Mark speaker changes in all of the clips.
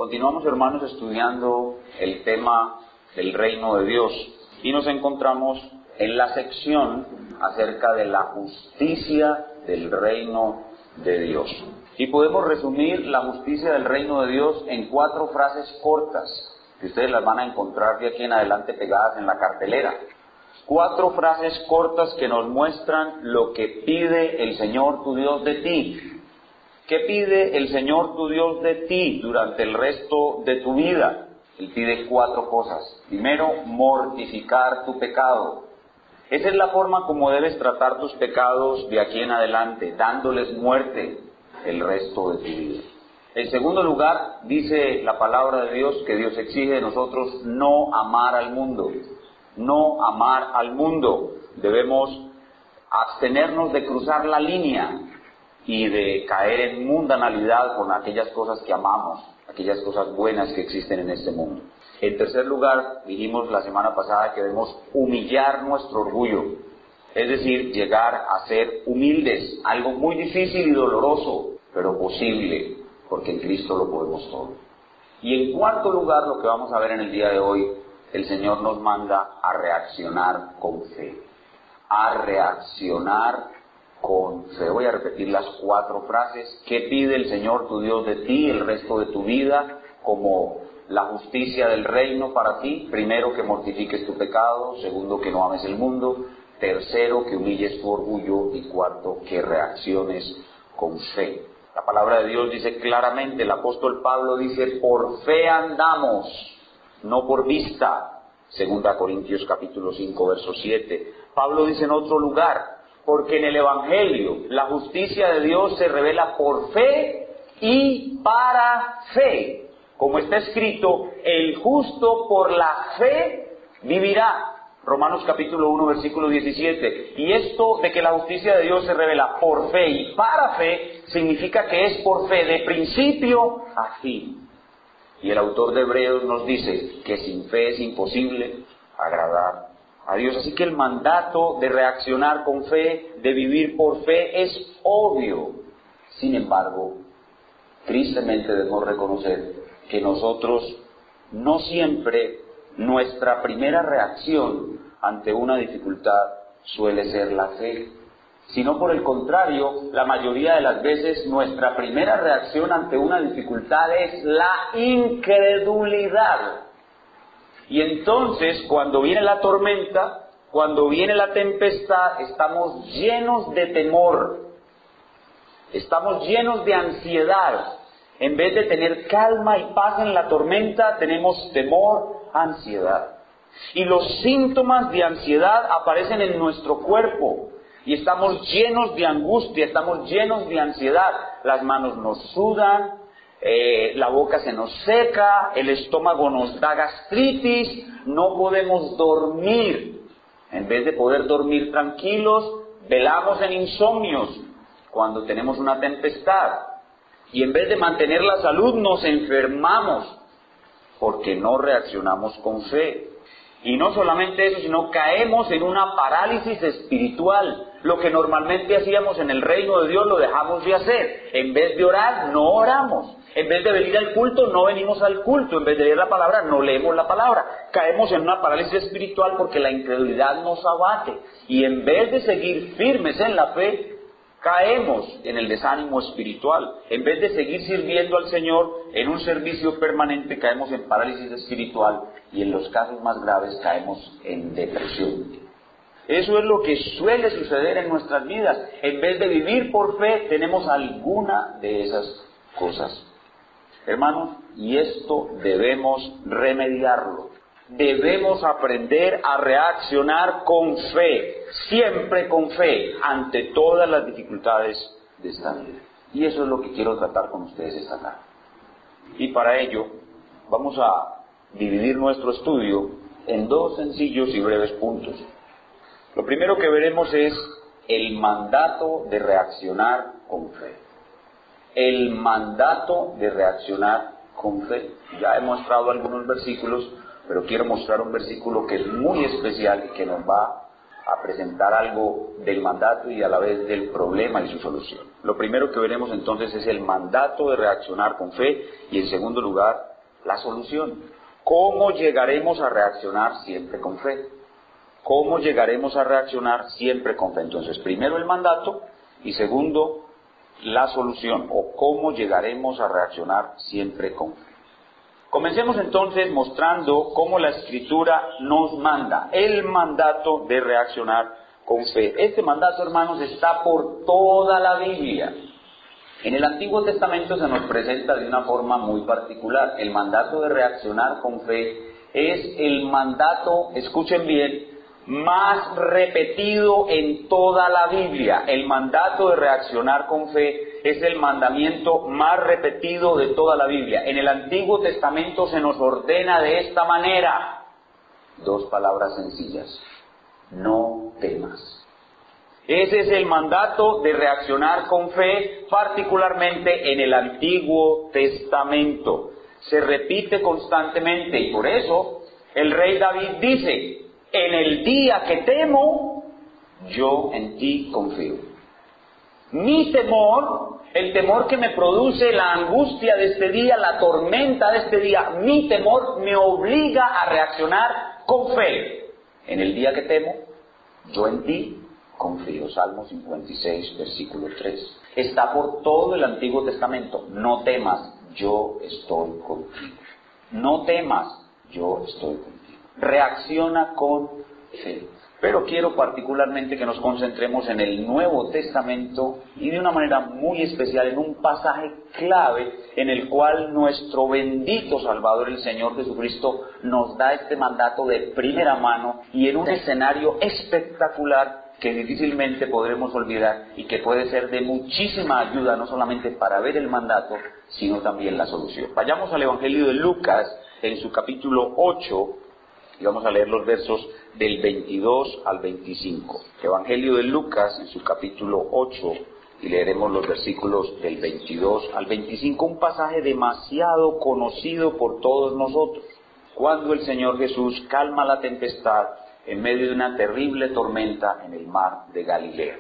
Speaker 1: Continuamos, hermanos, estudiando el tema del reino de Dios y nos encontramos en la sección acerca de la justicia del reino de Dios. Y podemos resumir la justicia del reino de Dios en 4 frases cortas, que ustedes las van a encontrar de aquí en adelante pegadas en la cartelera. 4 frases cortas que nos muestran lo que pide el Señor tu Dios de ti. ¿Qué pide el Señor tu Dios de ti durante el resto de tu vida? Él pide 4 cosas. Primero, mortificar tu pecado. Esa es la forma como debes tratar tus pecados de aquí en adelante, dándoles muerte el resto de tu vida. En segundo lugar, dice la palabra de Dios que Dios exige de nosotros no amar al mundo. No amar al mundo. Debemos abstenernos de cruzar la línea y de caer en mundanalidad con aquellas cosas que amamos, aquellas cosas buenas que existen en este mundo. En tercer lugar, dijimos la semana pasada que debemos humillar nuestro orgullo, es decir, llegar a ser humildes, algo muy difícil y doloroso, pero posible, porque en Cristo lo podemos todo. Y en cuarto lugar, lo que vamos a ver en el día de hoy, el Señor nos manda a reaccionar con fe, a reaccionar con fe. Voy a repetir las 4 frases. ¿Qué pide el Señor tu Dios de ti el resto de tu vida como la justicia del reino para ti? Primero, que mortifiques tu pecado. Segundo, que no ames el mundo. Tercero, que humilles tu orgullo. Y cuarto, que reacciones con fe. La palabra de Dios dice claramente, el apóstol Pablo dice, por fe andamos, no por vista. 2 Corintios capítulo 5, verso 7. Pablo dice en otro lugar, porque en el Evangelio la justicia de Dios se revela por fe y para fe. Como está escrito, el justo por la fe vivirá. Romanos capítulo 1, versículo 17. Y esto de que la justicia de Dios se revela por fe y para fe, significa que es por fe de principio a fin. Y el autor de Hebreos nos dice que sin fe es imposible agradar a Dios. Así que el mandato de reaccionar con fe, de vivir por fe, es obvio. Sin embargo, tristemente debemos reconocer que nosotros no siempre nuestra primera reacción ante una dificultad suele ser la fe, sino por el contrario, la mayoría de las veces nuestra primera reacción ante una dificultad es la incredulidad. Y entonces, cuando viene la tormenta, cuando viene la tempestad, estamos llenos de temor, estamos llenos de ansiedad. En vez de tener calma y paz en la tormenta, tenemos temor, ansiedad. Y los síntomas de ansiedad aparecen en nuestro cuerpo. Y estamos llenos de angustia, estamos llenos de ansiedad. Las manos nos sudan, la boca se nos seca, el estómago nos da gastritis, no podemos dormir. En vez de poder dormir tranquilos, velamos en insomnios cuando tenemos una tempestad. Y en vez de mantener la salud, nos enfermamos porque no reaccionamos con fe. Y no solamente eso, sino caemos en una parálisis espiritual. Lo que normalmente hacíamos en el reino de Dios lo dejamos de hacer. En vez de orar, no oramos. En vez de venir al culto, no venimos al culto. En vez de leer la palabra, no leemos la palabra. Caemos en una parálisis espiritual porque la incredulidad nos abate. Y en vez de seguir firmes en la fe, caemos en el desánimo espiritual. En vez de seguir sirviendo al Señor en un servicio permanente, caemos en parálisis espiritual y en los casos más graves caemos en depresión. Eso es lo que suele suceder en nuestras vidas. En vez de vivir por fe, tenemos alguna de esas cosas. Hermanos, y esto debemos remediarlo. Debemos aprender a reaccionar con fe, siempre con fe, ante todas las dificultades de esta vida. Y eso es lo que quiero tratar con ustedes esta tarde. Y para ello, vamos a dividir nuestro estudio en 2 sencillos y breves puntos. Lo primero que veremos es el mandato de reaccionar con fe. El mandato de reaccionar con fe. Ya he mostrado algunos versículos, pero quiero mostrar un versículo que es muy especial y que nos va a presentar algo del mandato y a la vez del problema y su solución. Lo primero que veremos entonces es el mandato de reaccionar con fe y en segundo lugar la solución. ¿Cómo llegaremos a reaccionar siempre con fe? ¿Cómo llegaremos a reaccionar siempre con fe? Entonces, primero el mandato y segundo, la solución, o cómo llegaremos a reaccionar siempre con fe. Comencemos entonces mostrando cómo la Escritura nos manda el mandato de reaccionar con fe. Este mandato, hermanos, está por toda la Biblia. En el Antiguo Testamento se nos presenta de una forma muy particular. El mandato de reaccionar con fe es el mandato, escuchen bien, más repetido en toda la Biblia. El mandato de reaccionar con fe es el mandamiento más repetido de toda la Biblia. En el Antiguo Testamento se nos ordena de esta manera. 2 palabras sencillas. No temas. Ese es el mandato de reaccionar con fe, particularmente en el Antiguo Testamento. Se repite constantemente y por eso el rey David dice: en el día que temo, yo en ti confío. Mi temor, el temor que me produce la angustia de este día, la tormenta de este día, mi temor me obliga a reaccionar con fe. En el día que temo, yo en ti confío. Salmo 56, versículo 3. Está por todo el Antiguo Testamento. No temas, yo estoy contigo. No temas, yo estoy contigo. Reacciona con fe. Pero quiero particularmente que nos concentremos en el Nuevo Testamento y de una manera muy especial en un pasaje clave en el cual nuestro bendito Salvador, el Señor Jesucristo, nos da este mandato de primera mano y en un escenario espectacular que difícilmente podremos olvidar y que puede ser de muchísima ayuda no solamente para ver el mandato, sino también la solución. Vayamos al Evangelio de Lucas en su capítulo 8 y vamos a leer los versos del 22 al 25. Evangelio de Lucas en su capítulo 8 y leeremos los versículos del 22 al 25, un pasaje demasiado conocido por todos nosotros. Cuando el Señor Jesús calma la tempestad en medio de una terrible tormenta en el mar de Galilea.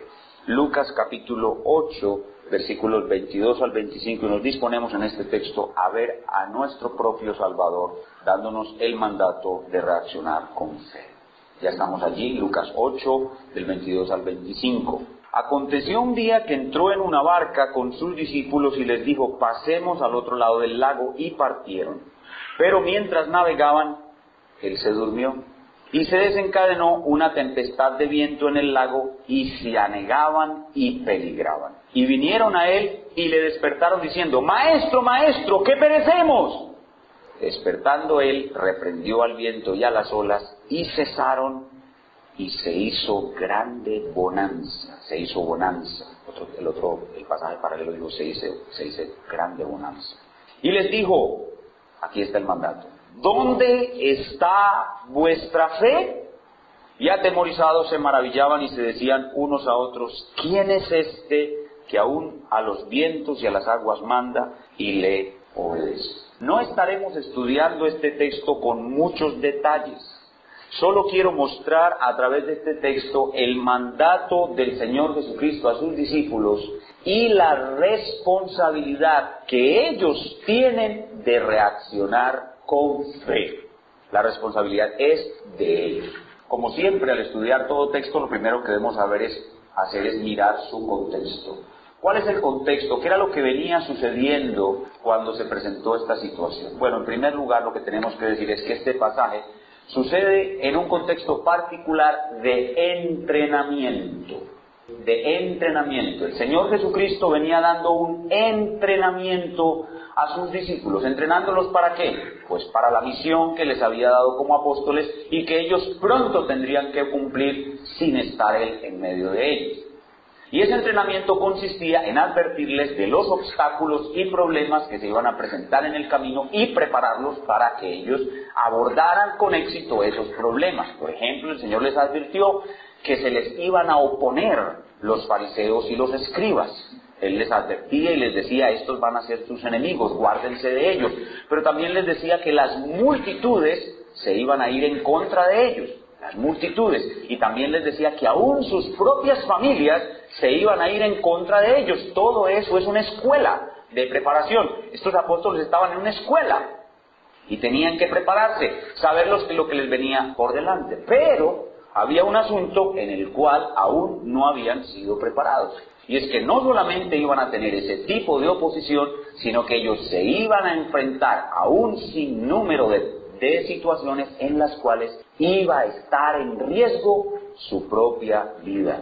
Speaker 1: Lucas capítulo 8, versículos 22 al 25, y nos disponemos en este texto a ver a nuestro propio Salvador dándonos el mandato de reaccionar con fe. Ya estamos allí, Lucas 8, del 22 al 25. Aconteció un día que entró en una barca con sus discípulos y les dijo: pasemos al otro lado del lago, y partieron. Pero mientras navegaban, él se durmió. Y se desencadenó una tempestad de viento en el lago, y se anegaban y peligraban. Y vinieron a él y le despertaron diciendo: Maestro, maestro, que perecemos. Despertando él, reprendió al viento y a las olas, y cesaron, y se hizo grande bonanza. Se hizo bonanza. El pasaje paralelo dijo, se dice grande bonanza. Y les dijo, aquí está el mandato: ¿dónde está vuestra fe? Y atemorizados se maravillaban y se decían unos a otros: ¿quién es este que aún a los vientos y a las aguas manda y le obedece? No estaremos estudiando este texto con muchos detalles. Solo quiero mostrar a través de este texto el mandato del Señor Jesucristo a sus discípulos y la responsabilidad que ellos tienen de reaccionar con fe. La responsabilidad es de ellos. Como siempre, al estudiar todo texto, lo primero que debemos hacer es mirar su contexto. ¿Cuál es el contexto? ¿Qué era lo que venía sucediendo cuando se presentó esta situación? Bueno, en primer lugar, lo que tenemos que decir es que este pasaje sucede en un contexto particular de entrenamiento. El Señor Jesucristo venía dando un entrenamiento a sus discípulos. ¿Entrenándolos para qué? Pues para la misión que les había dado como apóstoles y que ellos pronto tendrían que cumplir sin estar Él en medio de ellos. Y ese entrenamiento consistía en advertirles de los obstáculos y problemas que se iban a presentar en el camino y prepararlos para que ellos abordaran con éxito esos problemas. Por ejemplo, el Señor les advirtió que se les iban a oponer los fariseos y los escribas. Él les advertía y les decía: estos van a ser sus enemigos, guárdense de ellos. Pero también les decía que las multitudes se iban a ir en contra de ellos. Las multitudes. Y también les decía que aún sus propias familias se iban a ir en contra de ellos. Todo eso es una escuela de preparación. Estos apóstoles estaban en una escuela. y tenían que prepararse, saber lo que les venía por delante. Pero había un asunto en el cual aún no habían sido preparados. Y es que no solamente iban a tener ese tipo de oposición, sino que ellos se iban a enfrentar a un sinnúmero de situaciones en las cuales iba a estar en riesgo su propia vida.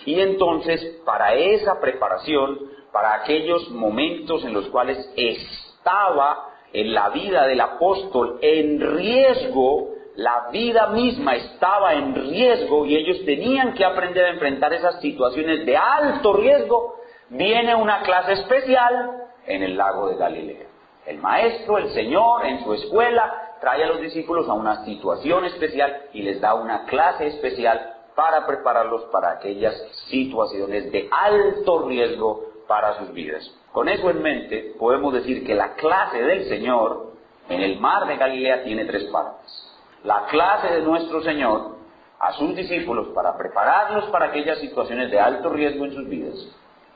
Speaker 1: Y entonces, para esa preparación, para aquellos momentos en los cuales estaba en la vida del apóstol en riesgo, la vida misma estaba en riesgo y ellos tenían que aprender a enfrentar esas situaciones de alto riesgo, viene una clase especial en el lago de Galilea. El maestro, el Señor, en su escuela, trae a los discípulos a una situación especial y les da una clase especial para prepararlos para aquellas situaciones de alto riesgo para sus vidas. Con eso en mente, podemos decir que la clase del Señor en el mar de Galilea tiene 3 partes. La clase de nuestro Señor a sus discípulos para prepararlos para aquellas situaciones de alto riesgo en sus vidas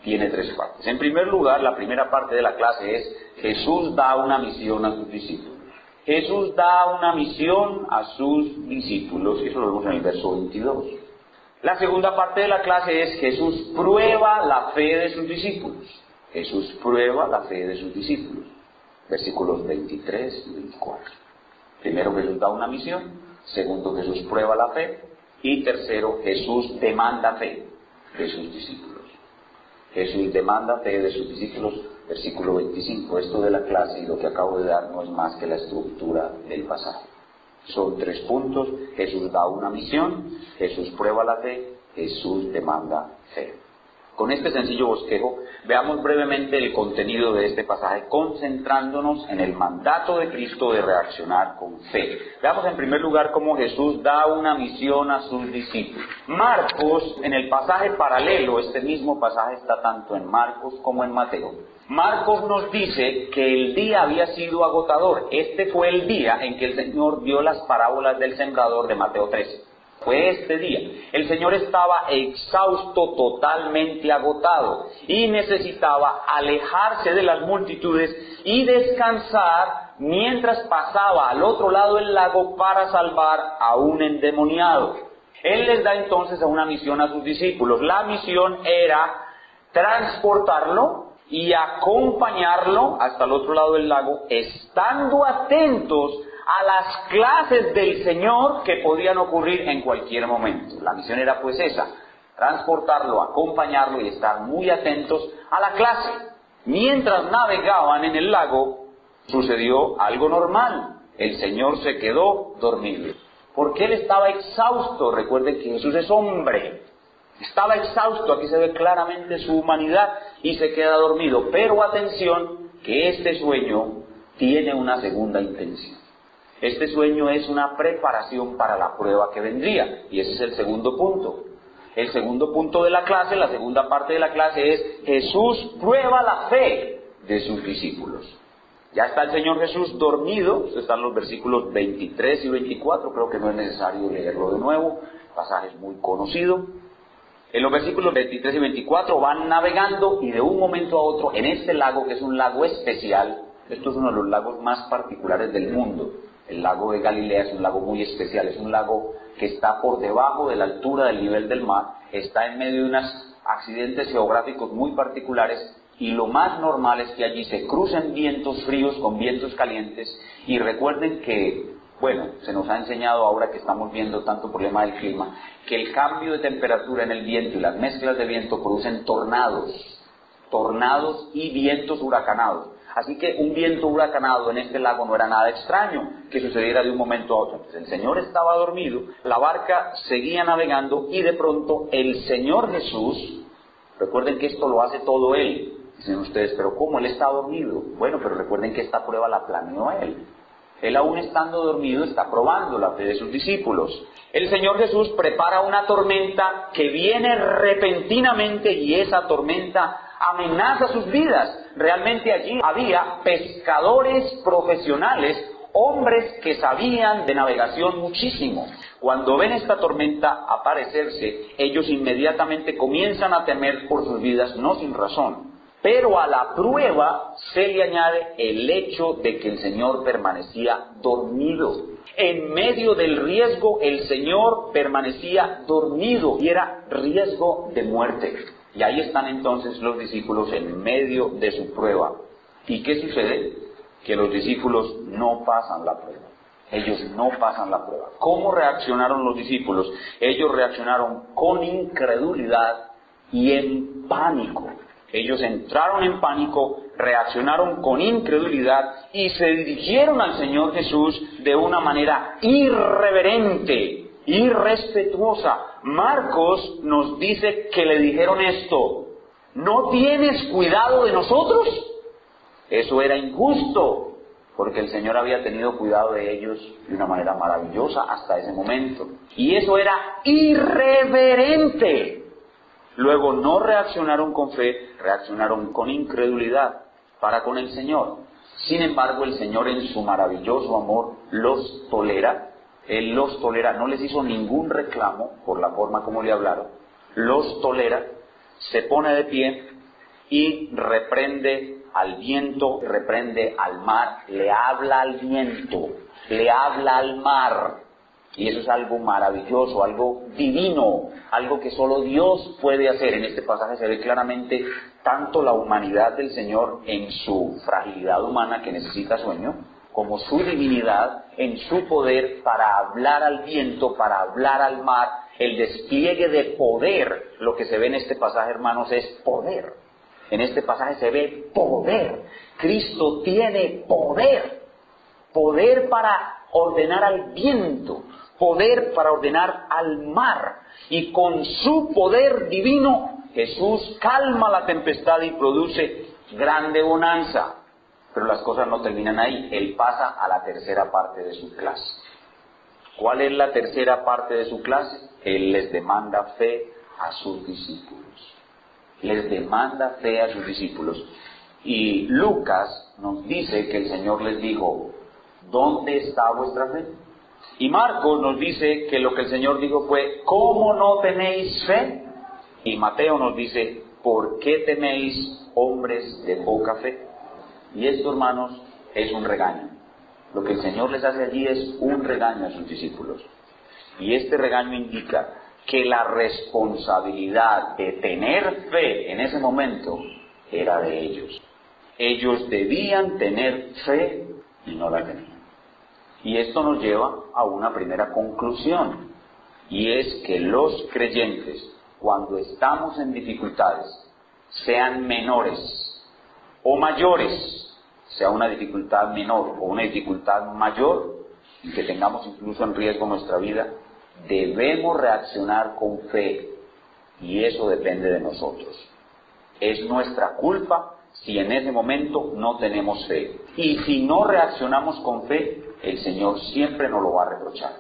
Speaker 1: tiene 3 partes. En primer lugar, la primera parte de la clase es Jesús da una misión a sus discípulos. Jesús da una misión a sus discípulos, eso lo vemos en el verso 22. La segunda parte de la clase es Jesús prueba la fe de sus discípulos. Jesús prueba la fe de sus discípulos. Versículos 23 y 24. Primero, Jesús da una misión. Segundo, Jesús prueba la fe. Y tercero, Jesús demanda fe de sus discípulos. Jesús demanda fe de sus discípulos. Versículo 25. Esto de la clase y lo que acabo de dar no es más que la estructura del pasaje. Son 3 puntos. Jesús da una misión, Jesús prueba la fe, Jesús demanda fe. Con este sencillo bosquejo, veamos brevemente el contenido de este pasaje, concentrándonos en el mandato de Cristo de reaccionar con fe. Veamos en primer lugar cómo Jesús da una misión a sus discípulos. Marcos, en el pasaje paralelo, este mismo pasaje está tanto en Marcos como en Mateo. Marcos nos dice que el día había sido agotador. Este fue el día en que el Señor dio las parábolas del sembrador de Mateo 13. Fue este día. El Señor estaba exhausto, totalmente agotado, y necesitaba alejarse de las multitudes y descansar mientras pasaba al otro lado del lago para salvar a un endemoniado. Él les da entonces una misión a sus discípulos. La misión era transportarlo y acompañarlo hasta el otro lado del lago, estando atentos a las clases del Señor que podían ocurrir en cualquier momento. La misión era pues esa, transportarlo, acompañarlo y estar muy atentos a la clase. Mientras navegaban en el lago, sucedió algo normal. El Señor se quedó dormido, porque Él estaba exhausto. Recuerden que Jesús es hombre. Estaba exhausto, aquí se ve claramente su humanidad y se queda dormido. Pero atención, que este sueño tiene una segunda intención. Este sueño es una preparación para la prueba que vendría, y ese es el segundo punto. El segundo punto de la clase, la segunda parte de la clase es Jesús prueba la fe de sus discípulos. Ya está el Señor Jesús dormido, están los versículos 23 y 24, creo que no es necesario leerlo de nuevo, el pasaje es muy conocido. En los versículos 23 y 24 van navegando y de un momento a otro en este lago, que es un lago especial, esto es uno de los lagos más particulares del mundo. El lago de Galilea es un lago muy especial, es un lago que está por debajo de la altura del nivel del mar, está en medio de unos accidentes geográficos muy particulares y lo más normal es que allí se crucen vientos fríos con vientos calientes. Y recuerden que, se nos ha enseñado ahora que estamos viendo tanto problema del clima, que el cambio de temperatura en el viento y las mezclas de viento producen tornados y vientos huracanados. Así que un viento huracanado en este lago no era nada extraño que sucediera de un momento a otro. Entonces el Señor estaba dormido, la barca seguía navegando y de pronto el Señor Jesús, recuerden que esto lo hace todo Él. Dicen ustedes, pero ¿cómo? Él está dormido. Bueno, pero recuerden que esta prueba la planeó Él. Él aún estando dormido está probando la fe de sus discípulos. El Señor Jesús prepara una tormenta que viene repentinamente y esa tormenta amenaza sus vidas. Realmente allí había pescadores profesionales, hombres que sabían de navegación muchísimo. Cuando ven esta tormenta aparecerse, ellos inmediatamente comienzan a temer por sus vidas, no sin razón. Pero a la prueba se le añade el hecho de que el Señor permanecía dormido. En medio del riesgo, el Señor permanecía dormido y era riesgo de muerte. Y ahí están entonces los discípulos en medio de su prueba. ¿Y qué sucede? Que los discípulos no pasan la prueba. Ellos no pasan la prueba. ¿Cómo reaccionaron los discípulos? Ellos reaccionaron con incredulidad y en pánico. Ellos entraron en pánico, reaccionaron con incredulidad y se dirigieron al Señor Jesús de una manera irreverente, irrespetuosa. Marcos nos dice que le dijeron esto: ¿no tienes cuidado de nosotros? Eso era injusto, porque el Señor había tenido cuidado de ellos de una manera maravillosa hasta ese momento. Y eso era irreverente. Luego no reaccionaron con fe, reaccionaron con incredulidad para con el Señor. Sin embargo, el Señor en su maravilloso amor los tolera. Él los tolera, no les hizo ningún reclamo por la forma como le hablaron. Los tolera, se pone de pie y reprende al viento, reprende al mar, le habla al viento, le habla al mar. Y eso es algo maravilloso, algo divino, algo que solo Dios puede hacer. En este pasaje se ve claramente tanto la humanidad del Señor en su fragilidad humana que necesita sueño, como su divinidad en su poder para hablar al viento, para hablar al mar. El despliegue de poder, lo que se ve en este pasaje, hermanos, es poder. En este pasaje se ve poder. Cristo tiene poder. Poder para ordenar al viento, poder para ordenar al mar, y con su poder divino Jesús calma la tempestad y produce grande bonanza. Pero las cosas no terminan ahí. Él pasa a la tercera parte de su clase. ¿Cuál es la tercera parte de su clase? Él les demanda fe a sus discípulos. Les demanda fe a sus discípulos. Y Lucas nos dice que el Señor les dijo: ¿dónde está vuestra fe? Y Marcos nos dice que lo que el Señor dijo fue: ¿cómo no tenéis fe? Y Mateo nos dice: ¿por qué teméis, hombres de poca fe? Y esto, hermanos, es un regaño. Lo que el Señor les hace allí es un regaño a sus discípulos. Y este regaño indica que la responsabilidad de tener fe en ese momento era de ellos. Ellos debían tener fe y no la tenían. Y esto nos lleva a una primera conclusión, y es que los creyentes, cuando estamos en dificultades, sean menores o mayores, sea una dificultad menor o una dificultad mayor, y que tengamos incluso en riesgo nuestra vida, debemos reaccionar con fe, y eso depende de nosotros. Es nuestra culpa si en ese momento no tenemos fe. Y si no reaccionamos con fe, el Señor siempre nos lo va a reprochar.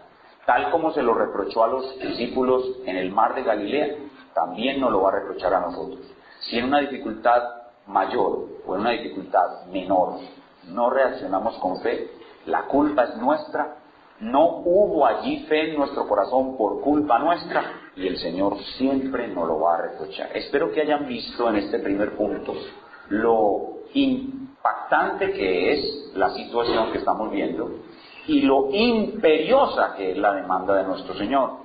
Speaker 1: Tal como se lo reprochó a los discípulos en el mar de Galilea, también nos lo va a reprochar a nosotros. Si en una dificultad mayor o en una dificultad menor no reaccionamos con fe, la culpa es nuestra. No hubo allí fe en nuestro corazón por culpa nuestra, y el Señor siempre nos lo va a reprochar. Espero que hayan visto en este primer punto lo impactante que es la situación que estamos viendo y lo imperiosa que es la demanda de nuestro Señor.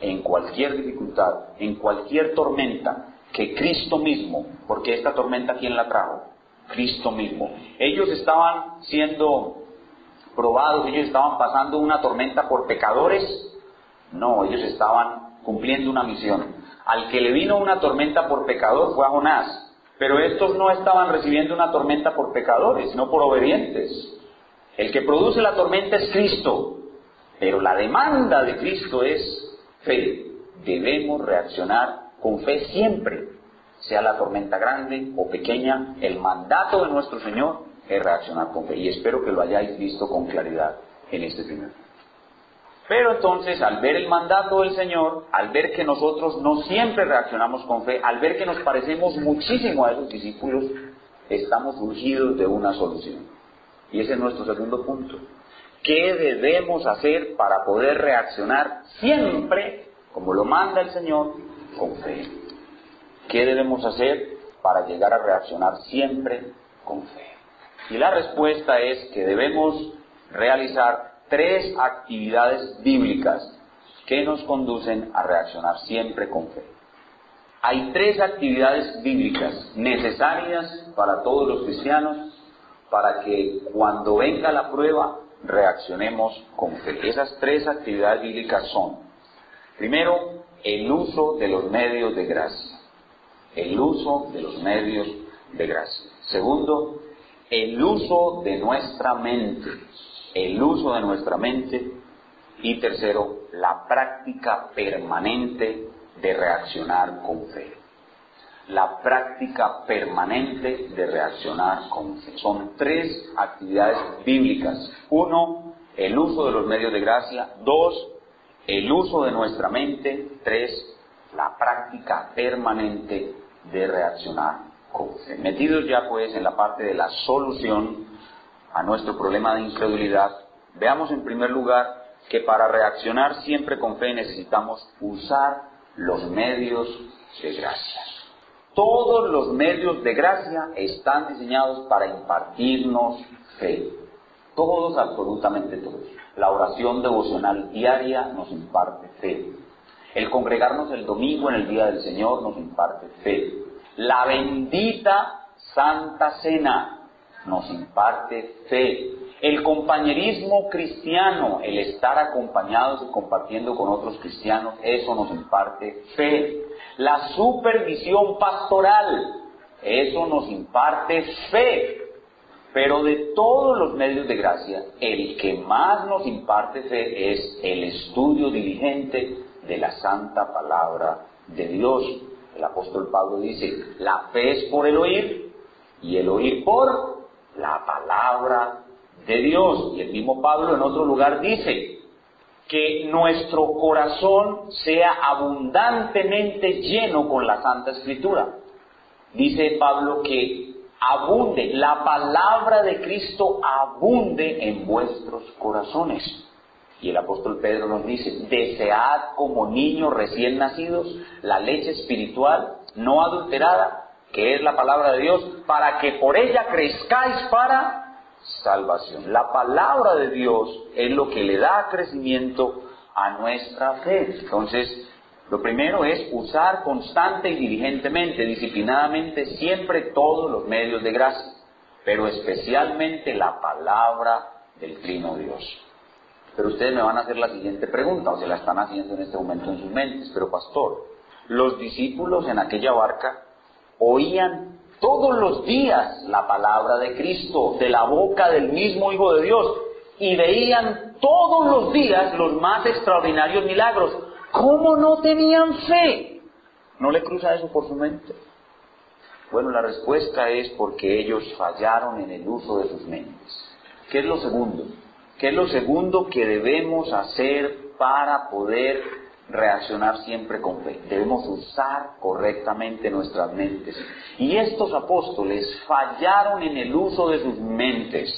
Speaker 1: En cualquier dificultad, en cualquier tormenta, que Cristo mismo, porque esta tormenta ¿quién la trajo? Cristo mismo. Ellos estaban siendo probados, ellos estaban pasando una tormenta por pecadores. No, ellos estaban cumpliendo una misión. Al que le vino una tormenta por pecador fue a Jonás. Pero estos no estaban recibiendo una tormenta por pecadores, sino por obedientes. El que produce la tormenta es Cristo, pero la demanda de Cristo es fe. Debemos reaccionar con fe siempre, sea la tormenta grande o pequeña. El mandato de nuestro Señor es reaccionar con fe, y espero que lo hayáis visto con claridad en este primer. Pero entonces, al ver el mandato del Señor, al ver que nosotros no siempre reaccionamos con fe, al ver que nos parecemos muchísimo a esos discípulos, estamos urgidos de una solución. Y ese es nuestro segundo punto. ¿Qué debemos hacer para poder reaccionar siempre, como lo manda el Señor, con fe? ¿Qué debemos hacer para llegar a reaccionar siempre con fe? Y la respuesta es que debemos realizar 3 actividades bíblicas que nos conducen a reaccionar siempre con fe. Hay 3 actividades bíblicas necesarias para todos los cristianos para que cuando venga la prueba reaccionemos con fe. Esas 3 actividades bíblicas son: primero, el uso de los medios de gracia. El uso de los medios de gracia. Segundo, el uso de nuestra mente. El uso de nuestra mente. Y tercero, la práctica permanente de reaccionar con fe. La práctica permanente de reaccionar con fe. Son 3 actividades bíblicas. 1, el uso de los medios de gracia. 2, el uso de nuestra mente. 3, la práctica permanente de reaccionar con fe. Metidos ya pues en la parte de la solución a nuestro problema de incredulidad, veamos en primer lugar que para reaccionar siempre con fe necesitamos usar los medios de gracia. Todos los medios de gracia están diseñados para impartirnos fe. Todos, absolutamente todos. La oración devocional diaria nos imparte fe. El congregarnos el domingo en el día del Señor nos imparte fe. La bendita Santa Cena nos imparte fe. El compañerismo cristiano, el estar acompañados y compartiendo con otros cristianos, eso nos imparte fe. La supervisión pastoral, eso nos imparte fe. Pero de todos los medios de gracia, el que más nos imparte fe es el estudio diligente de la santa palabra de Dios. El apóstol Pablo dice, la fe es por el oír, y el oír por la palabra de Dios. Y el mismo Pablo en otro lugar dice, que nuestro corazón sea abundantemente lleno con la Santa Escritura. Dice Pablo que abunde, la palabra de Cristo abunde en vuestros corazones. Y el apóstol Pedro nos dice, desead como niños recién nacidos la leche espiritual no adulterada, que es la palabra de Dios, para que por ella crezcáis para salvación. La palabra de Dios es lo que le da crecimiento a nuestra fe. Entonces, lo primero es usar constante y diligentemente, disciplinadamente, siempre todos los medios de gracia, pero especialmente la palabra del Trino Dios. Pero ustedes me van a hacer la siguiente pregunta, o se la están haciendo en este momento en sus mentes. Pero pastor, los discípulos en aquella barca oían todos los días la palabra de Cristo, de la boca del mismo Hijo de Dios, y veían todos los días los más extraordinarios milagros. ¿Cómo no tenían fe? ¿No le cruza eso por su mente? Bueno, la respuesta es porque ellos fallaron en el uso de sus mentes. ¿Qué es lo segundo? ¿Qué es lo segundo que debemos hacer para poder reaccionar siempre con fe? Debemos usar correctamente nuestras mentes. Y estos apóstoles fallaron en el uso de sus mentes.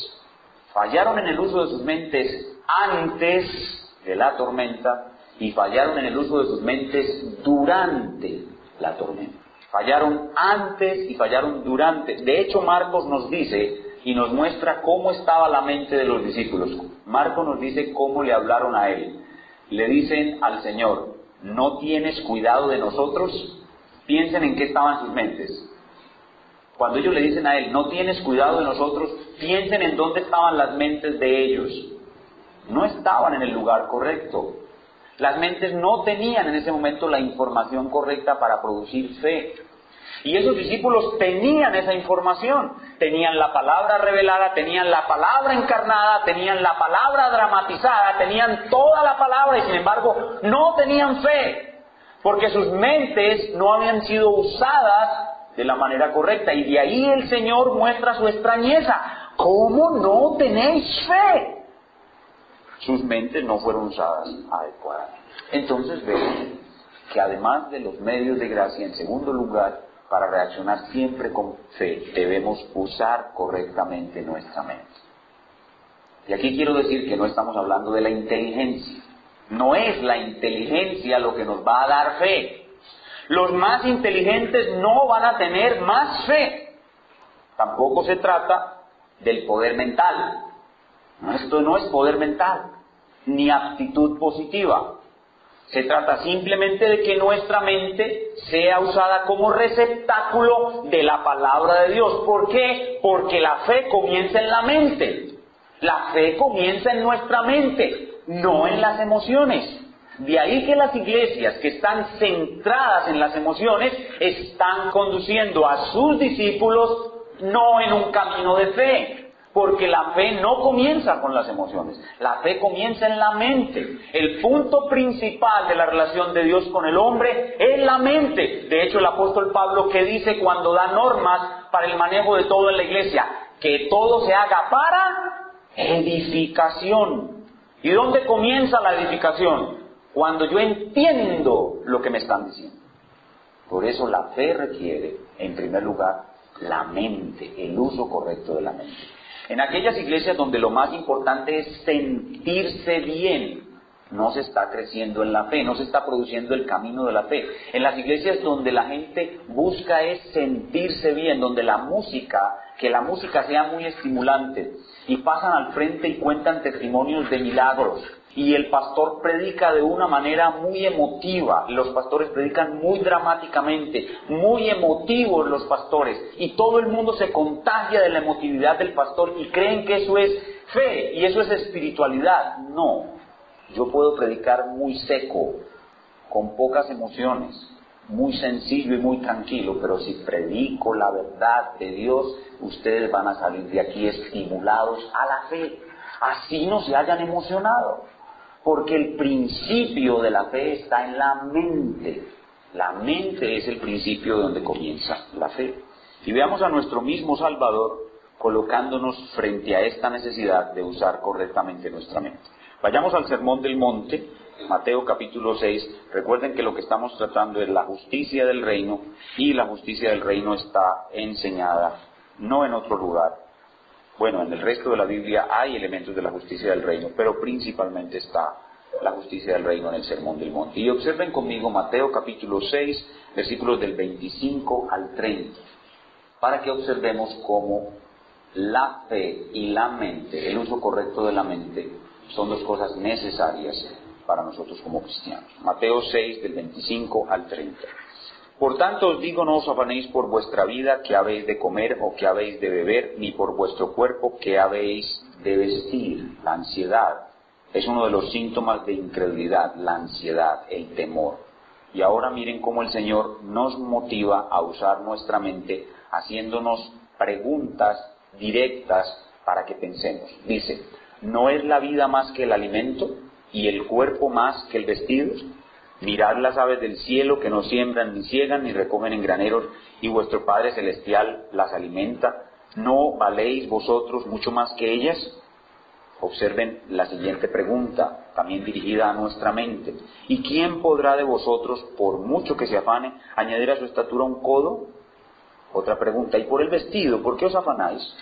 Speaker 1: Fallaron en el uso de sus mentes antes de la tormenta y fallaron en el uso de sus mentes durante la tormenta. Fallaron antes y fallaron durante. De hecho, Marcos nos dice y nos muestra cómo estaba la mente de los discípulos. Marcos nos dice cómo le hablaron a él. Le dicen al Señor, ¿no tienes cuidado de nosotros? Piensen en qué estaban sus mentes. Cuando ellos le dicen a él, ¿no tienes cuidado de nosotros? Piensen en dónde estaban las mentes de ellos. No estaban en el lugar correcto. Las mentes no tenían en ese momento la información correcta para producir fe. Y esos discípulos tenían esa información, tenían la palabra revelada, tenían la palabra encarnada, tenían la palabra dramatizada, tenían toda la palabra y sin embargo no tenían fe, porque sus mentes no habían sido usadas de la manera correcta. Y de ahí el Señor muestra su extrañeza. ¿Cómo no tenéis fe? Sus mentes no fueron usadas adecuadamente. Entonces vemos que además de los medios de gracia, en segundo lugar, para reaccionar siempre con fe, debemos usar correctamente nuestra mente. Y aquí quiero decir que no estamos hablando de la inteligencia. No es la inteligencia lo que nos va a dar fe. Los más inteligentes no van a tener más fe. Tampoco se trata del poder mental. Esto no es poder mental, ni aptitud positiva. Se trata simplemente de que nuestra mente sea usada como receptáculo de la palabra de Dios. ¿Por qué? Porque la fe comienza en la mente. La fe comienza en nuestra mente, no en las emociones. De ahí que las iglesias que están centradas en las emociones están conduciendo a sus discípulos no en un camino de fe. Porque la fe no comienza con las emociones, la fe comienza en la mente. El punto principal de la relación de Dios con el hombre es la mente. De hecho, el apóstol Pablo, que dice cuando da normas para el manejo de todo en la iglesia, que todo se haga para edificación. ¿Y dónde comienza la edificación? Cuando yo entiendo lo que me están diciendo. Por eso la fe requiere, en primer lugar, la mente, el uso correcto de la mente. En aquellas iglesias donde lo más importante es sentirse bien, no se está creciendo en la fe, no se está produciendo el camino de la fe. En las iglesias donde la gente busca es sentirse bien, donde que la música sea muy estimulante, y pasan al frente y cuentan testimonios de milagros, y el pastor predica de una manera muy emotiva. Los pastores predican muy dramáticamente, muy emotivos los pastores, y todo el mundo se contagia de la emotividad del pastor y creen que eso es fe y eso es espiritualidad. No, yo puedo predicar muy seco, con pocas emociones, muy sencillo y muy tranquilo, pero si predico la verdad de Dios, ustedes van a salir de aquí estimulados a la fe, así no se hayan emocionado. Porque el principio de la fe está en la mente. La mente es el principio de donde comienza la fe. Y veamos a nuestro mismo Salvador colocándonos frente a esta necesidad de usar correctamente nuestra mente. Vayamos al Sermón del Monte, Mateo capítulo 6. Recuerden que lo que estamos tratando es la justicia del reino, y la justicia del reino está enseñada no en otro lugar. Bueno, en el resto de la Biblia hay elementos de la justicia del reino, pero principalmente está la justicia del reino en el Sermón del Monte. Y observen conmigo Mateo capítulo 6, versículos del 25 al 30, para que observemos cómo la fe y la mente, el uso correcto de la mente, son dos cosas necesarias para nosotros como cristianos. Mateo 6, del 25 al 30. Por tanto os digo, no os afanéis por vuestra vida, qué habéis de comer o qué habéis de beber, ni por vuestro cuerpo, qué habéis de vestir. La ansiedad es uno de los síntomas de incredulidad, la ansiedad, el temor. Y ahora miren cómo el Señor nos motiva a usar nuestra mente, haciéndonos preguntas directas para que pensemos. Dice, ¿no es la vida más que el alimento y el cuerpo más que el vestido? Mirad las aves del cielo, que no siembran ni ciegan ni recogen en graneros, y vuestro Padre Celestial las alimenta. ¿No valéis vosotros mucho más que ellas? Observen la siguiente pregunta, también dirigida a nuestra mente. ¿Y quién podrá de vosotros, por mucho que se afane, añadir a su estatura un codo? Otra pregunta, ¿y por el vestido, por qué os afanáis?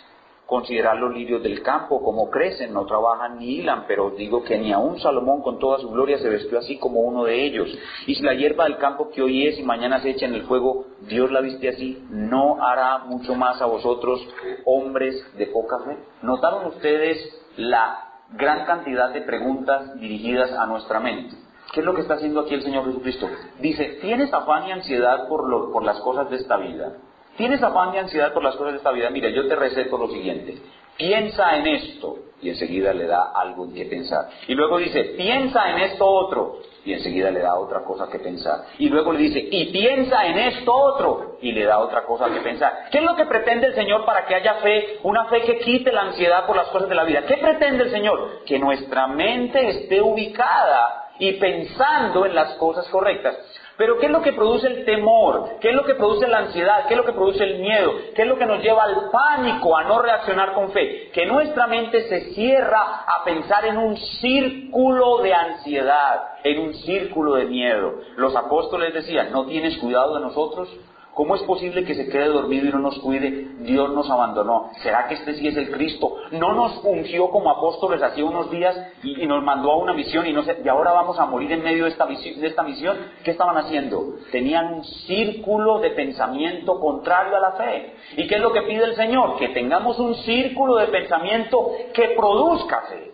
Speaker 1: Considerad los lirios del campo, cómo crecen, no trabajan ni hilan, pero os digo que ni aun Salomón con toda su gloria se vistió así como uno de ellos. Y si la hierba del campo que hoy es y mañana se echa en el fuego, Dios la viste así, ¿no hará mucho más a vosotros, hombres de poca fe? ¿Notaron ustedes la gran cantidad de preguntas dirigidas a nuestra mente? ¿Qué es lo que está haciendo aquí el Señor Jesucristo? Dice, ¿tienes afán y ansiedad por las cosas de esta vida? ¿Tienes afán y ansiedad por las cosas de esta vida? Mira, yo te receto lo siguiente. Piensa en esto. Y enseguida le da algo en qué pensar. Y luego dice, piensa en esto otro. Y enseguida le da otra cosa que pensar. Y luego le dice, y piensa en esto otro. Y le da otra cosa que pensar. ¿Qué es lo que pretende el Señor para que haya fe? Una fe que quite la ansiedad por las cosas de la vida. ¿Qué pretende el Señor? Que nuestra mente esté ubicada y pensando en las cosas correctas. Pero ¿qué es lo que produce el temor? ¿Qué es lo que produce la ansiedad? ¿Qué es lo que produce el miedo? ¿Qué es lo que nos lleva al pánico, a no reaccionar con fe? Que nuestra mente se cierra a pensar en un círculo de ansiedad, en un círculo de miedo. Los apóstoles decían, ¿no tienes cuidado de nosotros? ¿Cómo es posible que se quede dormido y no nos cuide? Dios nos abandonó. ¿Será que este sí es el Cristo? ¿No nos ungió como apóstoles hace unos días y nos mandó a una misión y ahora vamos a morir en medio de esta misión? ¿Qué estaban haciendo? Tenían un círculo de pensamiento contrario a la fe. ¿Y qué es lo que pide el Señor? Que tengamos un círculo de pensamiento que produzca fe.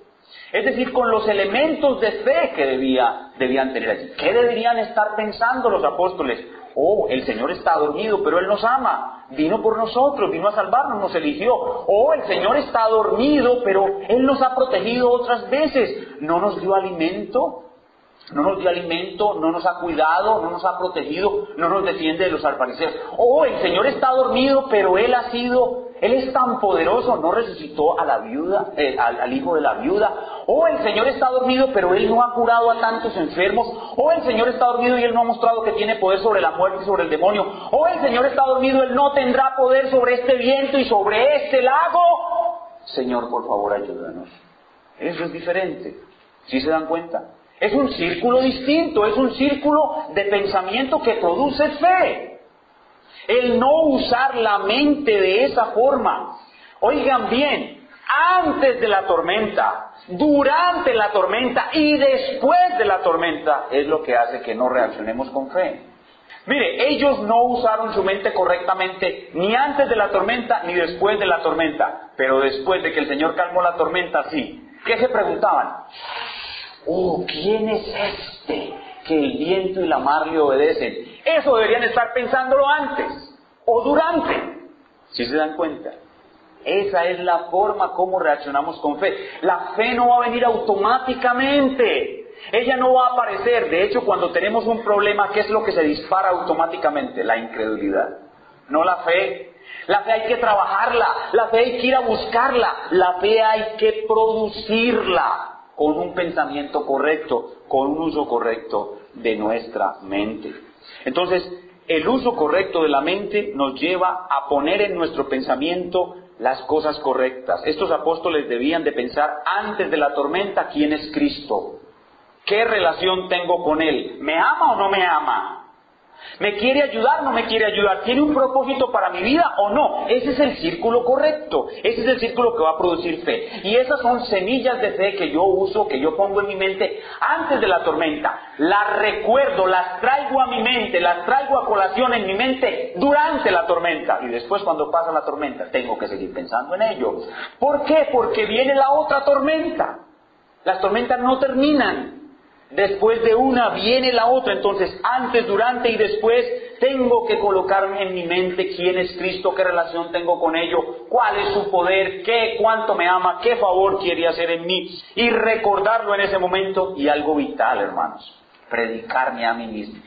Speaker 1: Es decir, con los elementos de fe que debían tener allí. ¿Qué deberían estar pensando los apóstoles? Oh, el Señor está dormido, pero Él nos ama. Vino por nosotros, vino a salvarnos, nos eligió. Oh, el Señor está dormido, pero Él nos ha protegido otras veces. No nos dio alimento, no nos ha cuidado, no nos ha protegido, no nos defiende de los fariseos. Oh, el Señor está dormido, pero Él es tan poderoso, no resucitó a la viuda, al hijo de la viuda. Oh, el Señor está dormido, pero Él no ha curado a tantos enfermos. Oh, el Señor está dormido y Él no ha mostrado que tiene poder sobre la muerte y sobre el demonio. Oh, el Señor está dormido, Él no tendrá poder sobre este viento y sobre este lago. Señor, por favor, ayúdanos. Eso es diferente. ¿Sí se dan cuenta? Es un círculo distinto, es un círculo de pensamiento que produce fe. El no usar la mente de esa forma. Oigan bien, antes de la tormenta, durante la tormenta y después de la tormenta es lo que hace que no reaccionemos con fe. Mire, ellos no usaron su mente correctamente ni antes de la tormenta ni después de la tormenta. Pero después de que el Señor calmó la tormenta, sí. ¿Qué se preguntaban? Oh, ¿quién es este que el viento y la mar le obedecen? Eso deberían estar pensándolo antes o durante. ¿Sí se dan cuenta? Esa es la forma como reaccionamos con fe. La fe no va a venir automáticamente. Ella no va a aparecer. De hecho, cuando tenemos un problema, ¿qué es lo que se dispara automáticamente? La incredulidad, no la fe. La fe hay que trabajarla, la fe hay que ir a buscarla, la fe hay que producirla con un pensamiento correcto, con un uso correcto de nuestra mente. Entonces, el uso correcto de la mente nos lleva a poner en nuestro pensamiento las cosas correctas. Estos apóstoles debían de pensar antes de la tormenta quién es Cristo. ¿Qué relación tengo con Él? ¿Me ama o no me ama? ¿Me quiere ayudar o no me quiere ayudar? ¿Tiene un propósito para mi vida o no? Ese es el círculo correcto. Ese es el círculo que va a producir fe. Y esas son semillas de fe que yo uso, que yo pongo en mi mente antes de la tormenta. Las recuerdo, las traigo a mi mente, las traigo a colación en mi mente durante la tormenta. Y después, cuando pasa la tormenta, tengo que seguir pensando en ello. ¿Por qué? Porque viene la otra tormenta. Las tormentas no terminan. Después de una viene la otra. Entonces, antes, durante y después tengo que colocarme en mi mente quién es Cristo, qué relación tengo con ello, cuál es su poder, cuánto me ama, qué favor quiere hacer en mí, y recordarlo en ese momento. Y algo vital, hermanos, predicarme a mí mismo.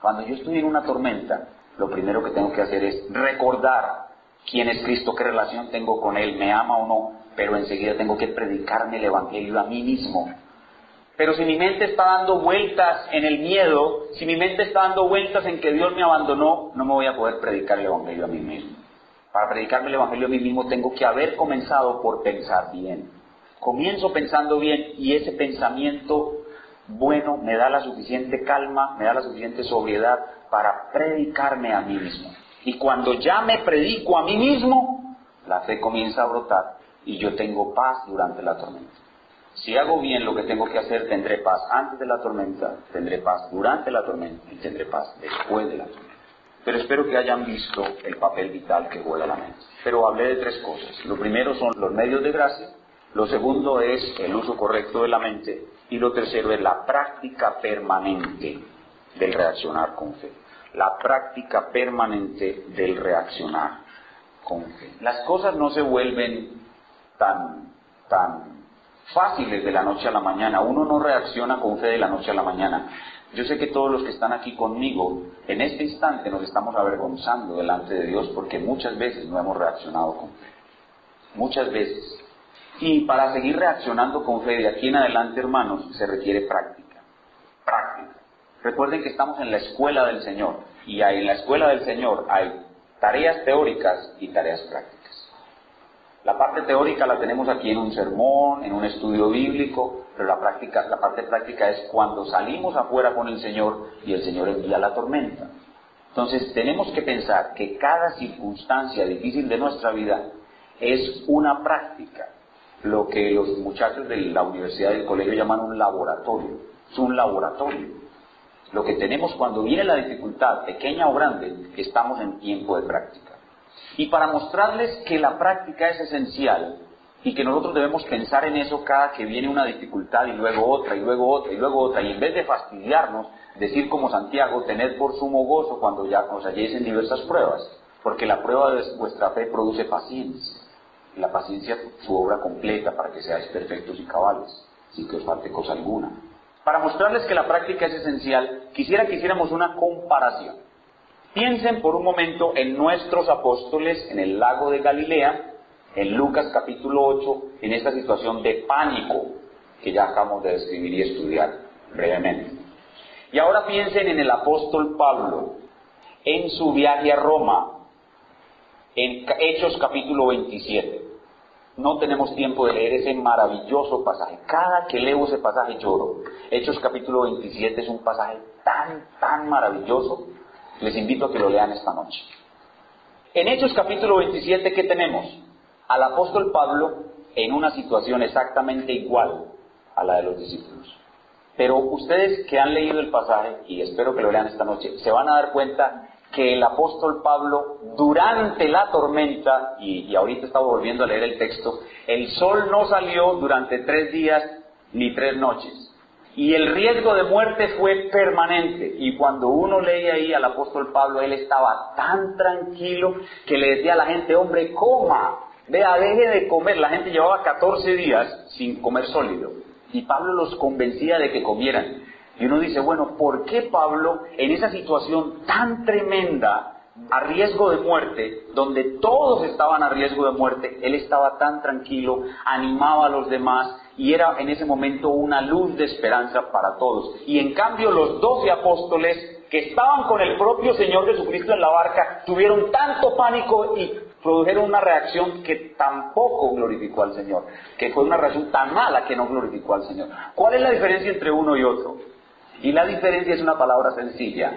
Speaker 1: Cuando yo estoy en una tormenta, lo primero que tengo que hacer es recordar quién es Cristo, qué relación tengo con Él, me ama o no, pero enseguida tengo que predicarme el Evangelio a mí mismo. Pero si mi mente está dando vueltas en el miedo, si mi mente está dando vueltas en que Dios me abandonó, no me voy a poder predicar el Evangelio a mí mismo. Para predicarme el Evangelio a mí mismo tengo que haber comenzado por pensar bien. Comienzo pensando bien y ese pensamiento bueno me da la suficiente calma, me da la suficiente sobriedad para predicarme a mí mismo. Y cuando ya me predico a mí mismo, la fe comienza a brotar y yo tengo paz durante la tormenta. Si hago bien lo que tengo que hacer, tendré paz antes de la tormenta, tendré paz durante la tormenta y tendré paz después de la tormenta. Pero espero que hayan visto el papel vital que juega la mente. Pero hablé de tres cosas. Lo primero son los medios de gracia, lo segundo es el uso correcto de la mente y lo tercero es la práctica permanente del reaccionar con fe. La práctica permanente del reaccionar con fe. Las cosas no se vuelven tan fáciles de la noche a la mañana. Uno no reacciona con fe de la noche a la mañana. Yo sé que todos los que están aquí conmigo en este instante nos estamos avergonzando delante de Dios porque muchas veces no hemos reaccionado con fe. Muchas veces. Y para seguir reaccionando con fe de aquí en adelante, hermanos, se requiere práctica. Práctica. Recuerden que estamos en la escuela del Señor y en la escuela del Señor hay tareas teóricas y tareas prácticas. La parte teórica la tenemos aquí en un sermón, en un estudio bíblico, pero la parte práctica es cuando salimos afuera con el Señor y el Señor envía la tormenta. Entonces tenemos que pensar que cada circunstancia difícil de nuestra vida es una práctica, lo que los muchachos de la universidad y del colegio llaman un laboratorio. Es un laboratorio. Lo que tenemos cuando viene la dificultad, pequeña o grande, estamos en tiempo de práctica. Y para mostrarles que la práctica es esencial y que nosotros debemos pensar en eso cada que viene una dificultad y luego otra, y luego otra, y luego otra, y en vez de fastidiarnos, decir como Santiago, tened por sumo gozo cuando ya os halléis en diversas pruebas, porque la prueba de vuestra fe produce paciencia, y la paciencia su obra completa para que seáis perfectos y cabales, sin que os falte cosa alguna. Para mostrarles que la práctica es esencial, quisiera que hiciéramos una comparación. Piensen por un momento en nuestros apóstoles en el lago de Galilea, en Lucas capítulo 8, en esta situación de pánico que ya acabamos de describir y estudiar brevemente. Y ahora piensen en el apóstol Pablo, en su viaje a Roma, en Hechos capítulo 27. No tenemos tiempo de leer ese maravilloso pasaje. Cada que leo ese pasaje lloro. Hechos capítulo 27 es un pasaje tan maravilloso. Les invito a que lo lean esta noche. En Hechos capítulo 27, ¿qué tenemos? Al apóstol Pablo en una situación exactamente igual a la de los discípulos. Pero ustedes que han leído el pasaje, y espero que lo lean esta noche, se van a dar cuenta que el apóstol Pablo, durante la tormenta, y ahorita estaba volviendo a leer el texto, el sol no salió durante 3 días ni 3 noches. Y el riesgo de muerte fue permanente. Y cuando uno lee ahí al apóstol Pablo, él estaba tan tranquilo que le decía a la gente, hombre, coma, vea, deje de comer. La gente llevaba 14 días sin comer sólido. Y Pablo los convencía de que comieran. Y uno dice, bueno, ¿por qué Pablo, en esa situación tan tremenda, a riesgo de muerte, donde todos estaban a riesgo de muerte, él estaba tan tranquilo, animaba a los demás, y era en ese momento una luz de esperanza para todos? Y en cambio los 12 apóstoles, que estaban con el propio Señor Jesucristo en la barca, tuvieron tanto pánico y produjeron una reacción que tampoco glorificó al Señor, que fue una reacción tan mala que no glorificó al Señor. ¿Cuál es la diferencia entre uno y otro? Y la diferencia es una palabra sencilla,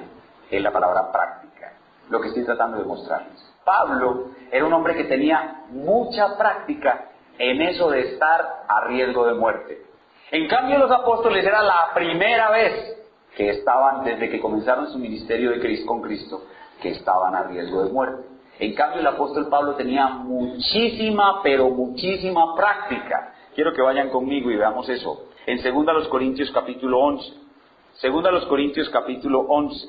Speaker 1: es la palabra práctica, lo que estoy tratando de mostrarles. Pablo era un hombre que tenía mucha práctica en eso de estar a riesgo de muerte. En cambio los apóstoles era la primera vez que estaban, desde que comenzaron su ministerio con Cristo, que estaban a riesgo de muerte. En cambio el apóstol Pablo tenía muchísima, pero muchísima práctica. Quiero que vayan conmigo y veamos eso. En 2 Corintios capítulo 11. 2 Corintios capítulo 11.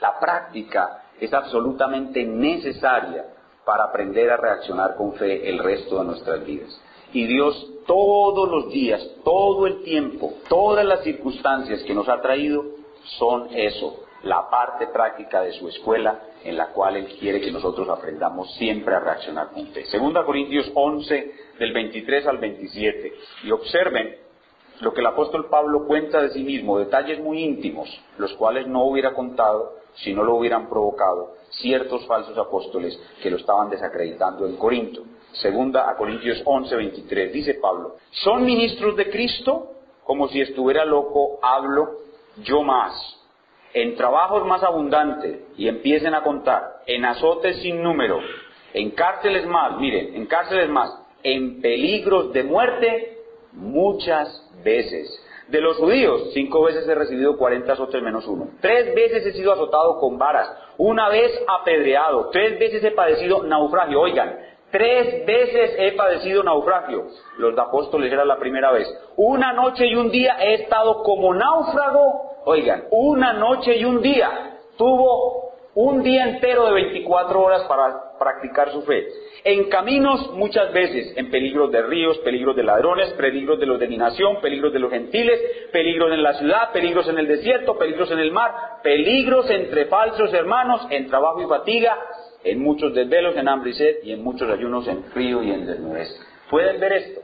Speaker 1: La práctica es absolutamente necesaria para aprender a reaccionar con fe el resto de nuestras vidas. Y Dios todos los días, todo el tiempo, todas las circunstancias que nos ha traído son eso, la parte práctica de su escuela en la cual Él quiere que nosotros aprendamos siempre a reaccionar con fe. 2 Corintios 11, del 23 al 27. Y observen lo que el apóstol Pablo cuenta de sí mismo, detalles muy íntimos, los cuales no hubiera contado si no lo hubieran provocado ciertos falsos apóstoles que lo estaban desacreditando en Corinto. 2 Corintios 11, 23, dice Pablo, ¿son ministros de Cristo? Como si estuviera loco, hablo yo más. En trabajos más abundantes, y empiecen a contar, en azotes sin número, en cárceles más, miren, en cárceles más, en peligros de muerte, muchas veces. De los judíos, 5 veces he recibido 40 azotes menos 1. 3 veces he sido azotado con varas. 1 vez apedreado. 3 veces he padecido naufragio. Oigan, 3 veces he padecido naufragio. Los apóstoles era la primera vez. 1 noche y un día he estado como náufrago. Oigan, 1 noche y un día. Tuvo un día entero de 24 horas para practicar su fe. En caminos muchas veces, en peligros de ríos, peligros de ladrones, peligros de los de mi nación, peligros de los gentiles, peligros en la ciudad, peligros en el desierto, peligros en el mar, peligros entre falsos hermanos, en trabajo y fatiga, en muchos desvelos, en hambre y sed, y en muchos ayunos, en frío y en desnudez. ¿Pueden ver esto?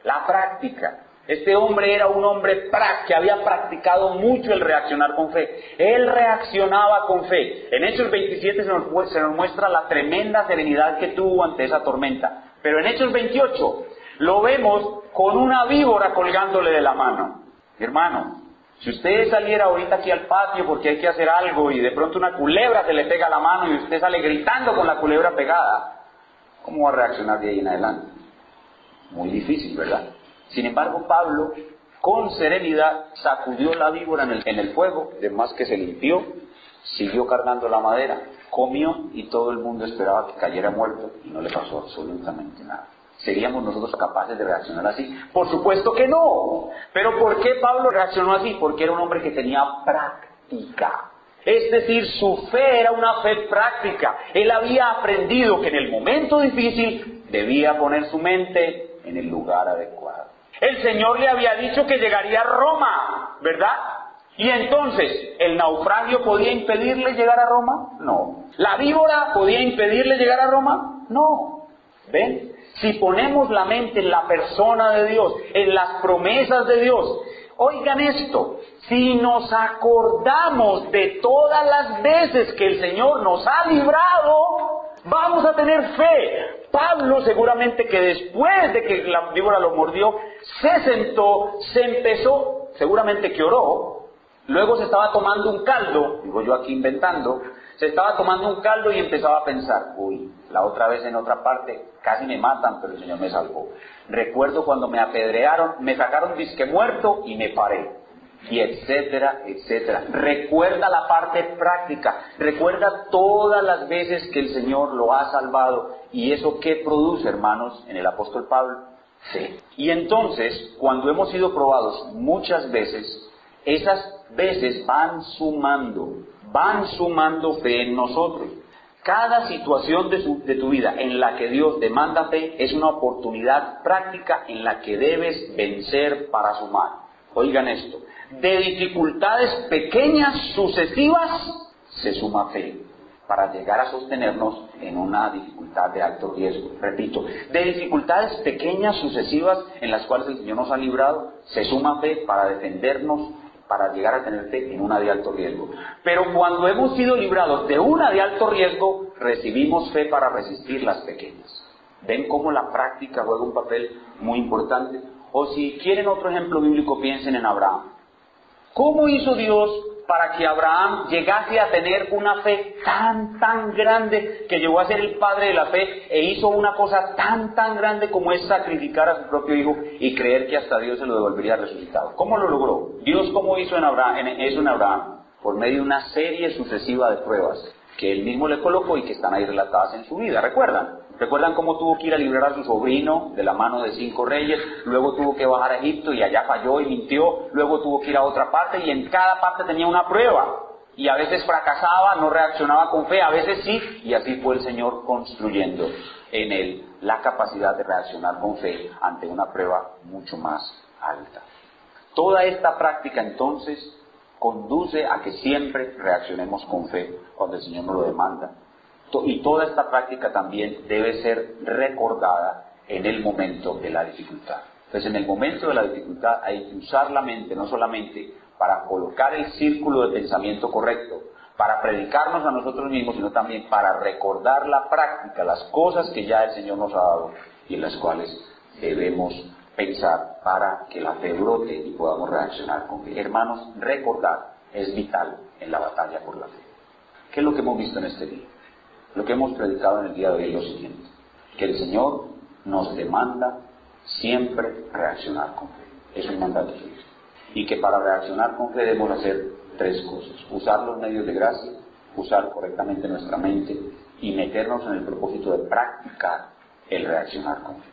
Speaker 1: La práctica. Este hombre era un hombre que había practicado mucho el reaccionar con fe. Él reaccionaba con fe. En Hechos 27 se nos muestra la tremenda serenidad que tuvo ante esa tormenta. Pero en Hechos 28 lo vemos con una víbora colgándole de la mano. Hermano, Si usted saliera ahorita aquí al patio porque hay que hacer algo y de pronto una culebra se le pega a la mano y usted sale gritando con la culebra pegada, ¿cómo va a reaccionar de ahí en adelante? Muy difícil, ¿verdad? Sin embargo, Pablo, con serenidad, sacudió la víbora en el fuego, de más que se limpió, siguió cargando la madera, comió y todo el mundo esperaba que cayera muerto y no le pasó absolutamente nada. ¿Seríamos nosotros capaces de reaccionar así? Por supuesto que no. ¿Pero por qué Pablo reaccionó así? Porque era un hombre que tenía práctica. Es decir, su fe era una fe práctica. Él había aprendido que en el momento difícil debía poner su mente en el lugar adecuado. El Señor le había dicho que llegaría a Roma, ¿verdad? Y entonces, ¿el naufragio podía impedirle llegar a Roma? No. ¿La víbora podía impedirle llegar a Roma? No. ¿Ven? Si ponemos la mente en la persona de Dios, en las promesas de Dios, oigan esto, si nos acordamos de todas las veces que el Señor nos ha librado, vamos a tener fe. Pablo seguramente que después de que la víbora lo mordió, se sentó, se empezó, seguramente que oró, luego se estaba tomando un caldo, digo yo aquí inventando, se estaba tomando un caldo y empezaba a pensar, uy, la otra vez en otra parte casi me matan, pero el Señor me salvó. Recuerdo cuando me apedrearon, me sacaron disque muerto y me paré. Y etcétera, etcétera. Recuerda la parte práctica, recuerda todas las veces que el Señor lo ha salvado. ¿Y eso qué produce, hermanos, en el apóstol Pablo? Fe. Y entonces, cuando hemos sido probados muchas veces, esas veces van sumando fe en nosotros. Cada situación de tu vida en la que Dios demanda fe es una oportunidad práctica en la que debes vencer para sumar. Oigan esto, de dificultades pequeñas sucesivas se suma fe para llegar a sostenernos en una dificultad de alto riesgo. Repito, de dificultades pequeñas sucesivas en las cuales el Señor nos ha librado, se suma fe para defendernos, para llegar a tener fe en una de alto riesgo. Pero cuando hemos sido librados de una de alto riesgo, recibimos fe para resistir las pequeñas. ¿Ven cómo la práctica juega un papel muy importante? O si quieren otro ejemplo bíblico, piensen en Abraham. ¿Cómo hizo Dios para que Abraham llegase a tener una fe tan grande que llegó a ser el padre de la fe e hizo una cosa tan grande como es sacrificar a su propio hijo y creer que hasta Dios se lo devolvería resucitado? ¿Cómo lo logró? Dios, ¿cómo hizo eso en Abraham? Por medio de una serie sucesiva de pruebas que él mismo le colocó y que están ahí relatadas en su vida. ¿Recuerdan cómo tuvo que ir a librar a su sobrino de la mano de 5 reyes? Luego tuvo que bajar a Egipto y allá falló y mintió. Luego tuvo que ir a otra parte y en cada parte tenía una prueba. Y a veces fracasaba, no reaccionaba con fe, a veces sí. Y así fue el Señor construyendo en él la capacidad de reaccionar con fe ante una prueba mucho más alta. Toda esta práctica entonces conduce a que siempre reaccionemos con fe cuando el Señor nos lo demanda. Y toda esta práctica también debe ser recordada en el momento de la dificultad. Entonces, en el momento de la dificultad hay que usar la mente, no solamente para colocar el círculo de pensamiento correcto, para predicarnos a nosotros mismos, sino también para recordar la práctica, las cosas que ya el Señor nos ha dado y en las cuales debemos pensar para que la fe brote y podamos reaccionar con fe. Hermanos, recordar es vital en la batalla por la fe. ¿Qué es lo que hemos visto en este día? Lo que hemos predicado en el día de hoy es lo siguiente, que el Señor nos demanda siempre reaccionar con fe. Es un mandato suyo. Y que para reaccionar con fe debemos hacer 3 cosas. Usar los medios de gracia, usar correctamente nuestra mente y meternos en el propósito de practicar el reaccionar con fe.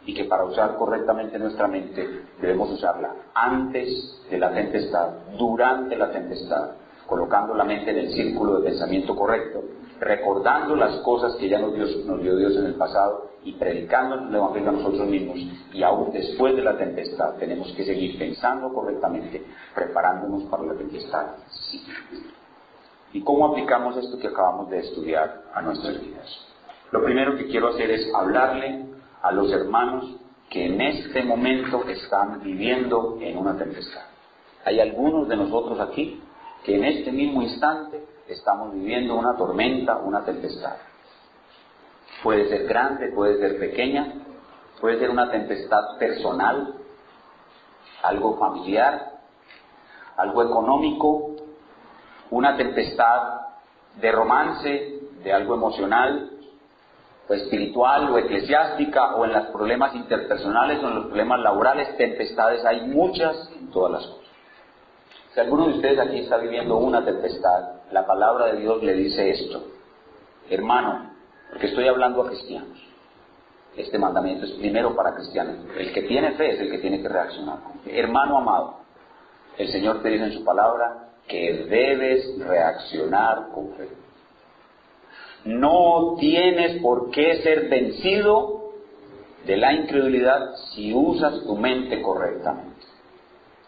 Speaker 1: Y que para usar correctamente nuestra mente debemos usarla antes de la tempestad, durante la tempestad, colocando la mente en el círculo de pensamiento correcto, recordando las cosas que ya nos dio Dios en el pasado y predicando el Evangelio a nosotros mismos. Y aún después de la tempestad tenemos que seguir pensando correctamente, preparándonos para la tempestad siguiente. ¿Y cómo aplicamos esto que acabamos de estudiar a nuestras vidas? Lo primero que quiero hacer es hablarle a los hermanos que en este momento están viviendo en una tempestad. Hay algunos de nosotros aquí que en este mismo instante estamos viviendo una tormenta, una tempestad. Puede ser grande, puede ser pequeña, puede ser una tempestad personal, algo familiar, algo económico, una tempestad de romance, de algo emocional, o espiritual, o eclesiástica, o en los problemas interpersonales, o en los problemas laborales. Tempestades hay muchas en todas las cosas. Si alguno de ustedes aquí está viviendo una tempestad, la palabra de Dios le dice esto: hermano, porque estoy hablando a cristianos, este mandamiento es primero para cristianos. El que tiene fe es el que tiene que reaccionar. Hermano amado, el Señor te dice en su palabra que debes reaccionar con fe. No tienes por qué ser vencido de la incredulidad si usas tu mente correctamente.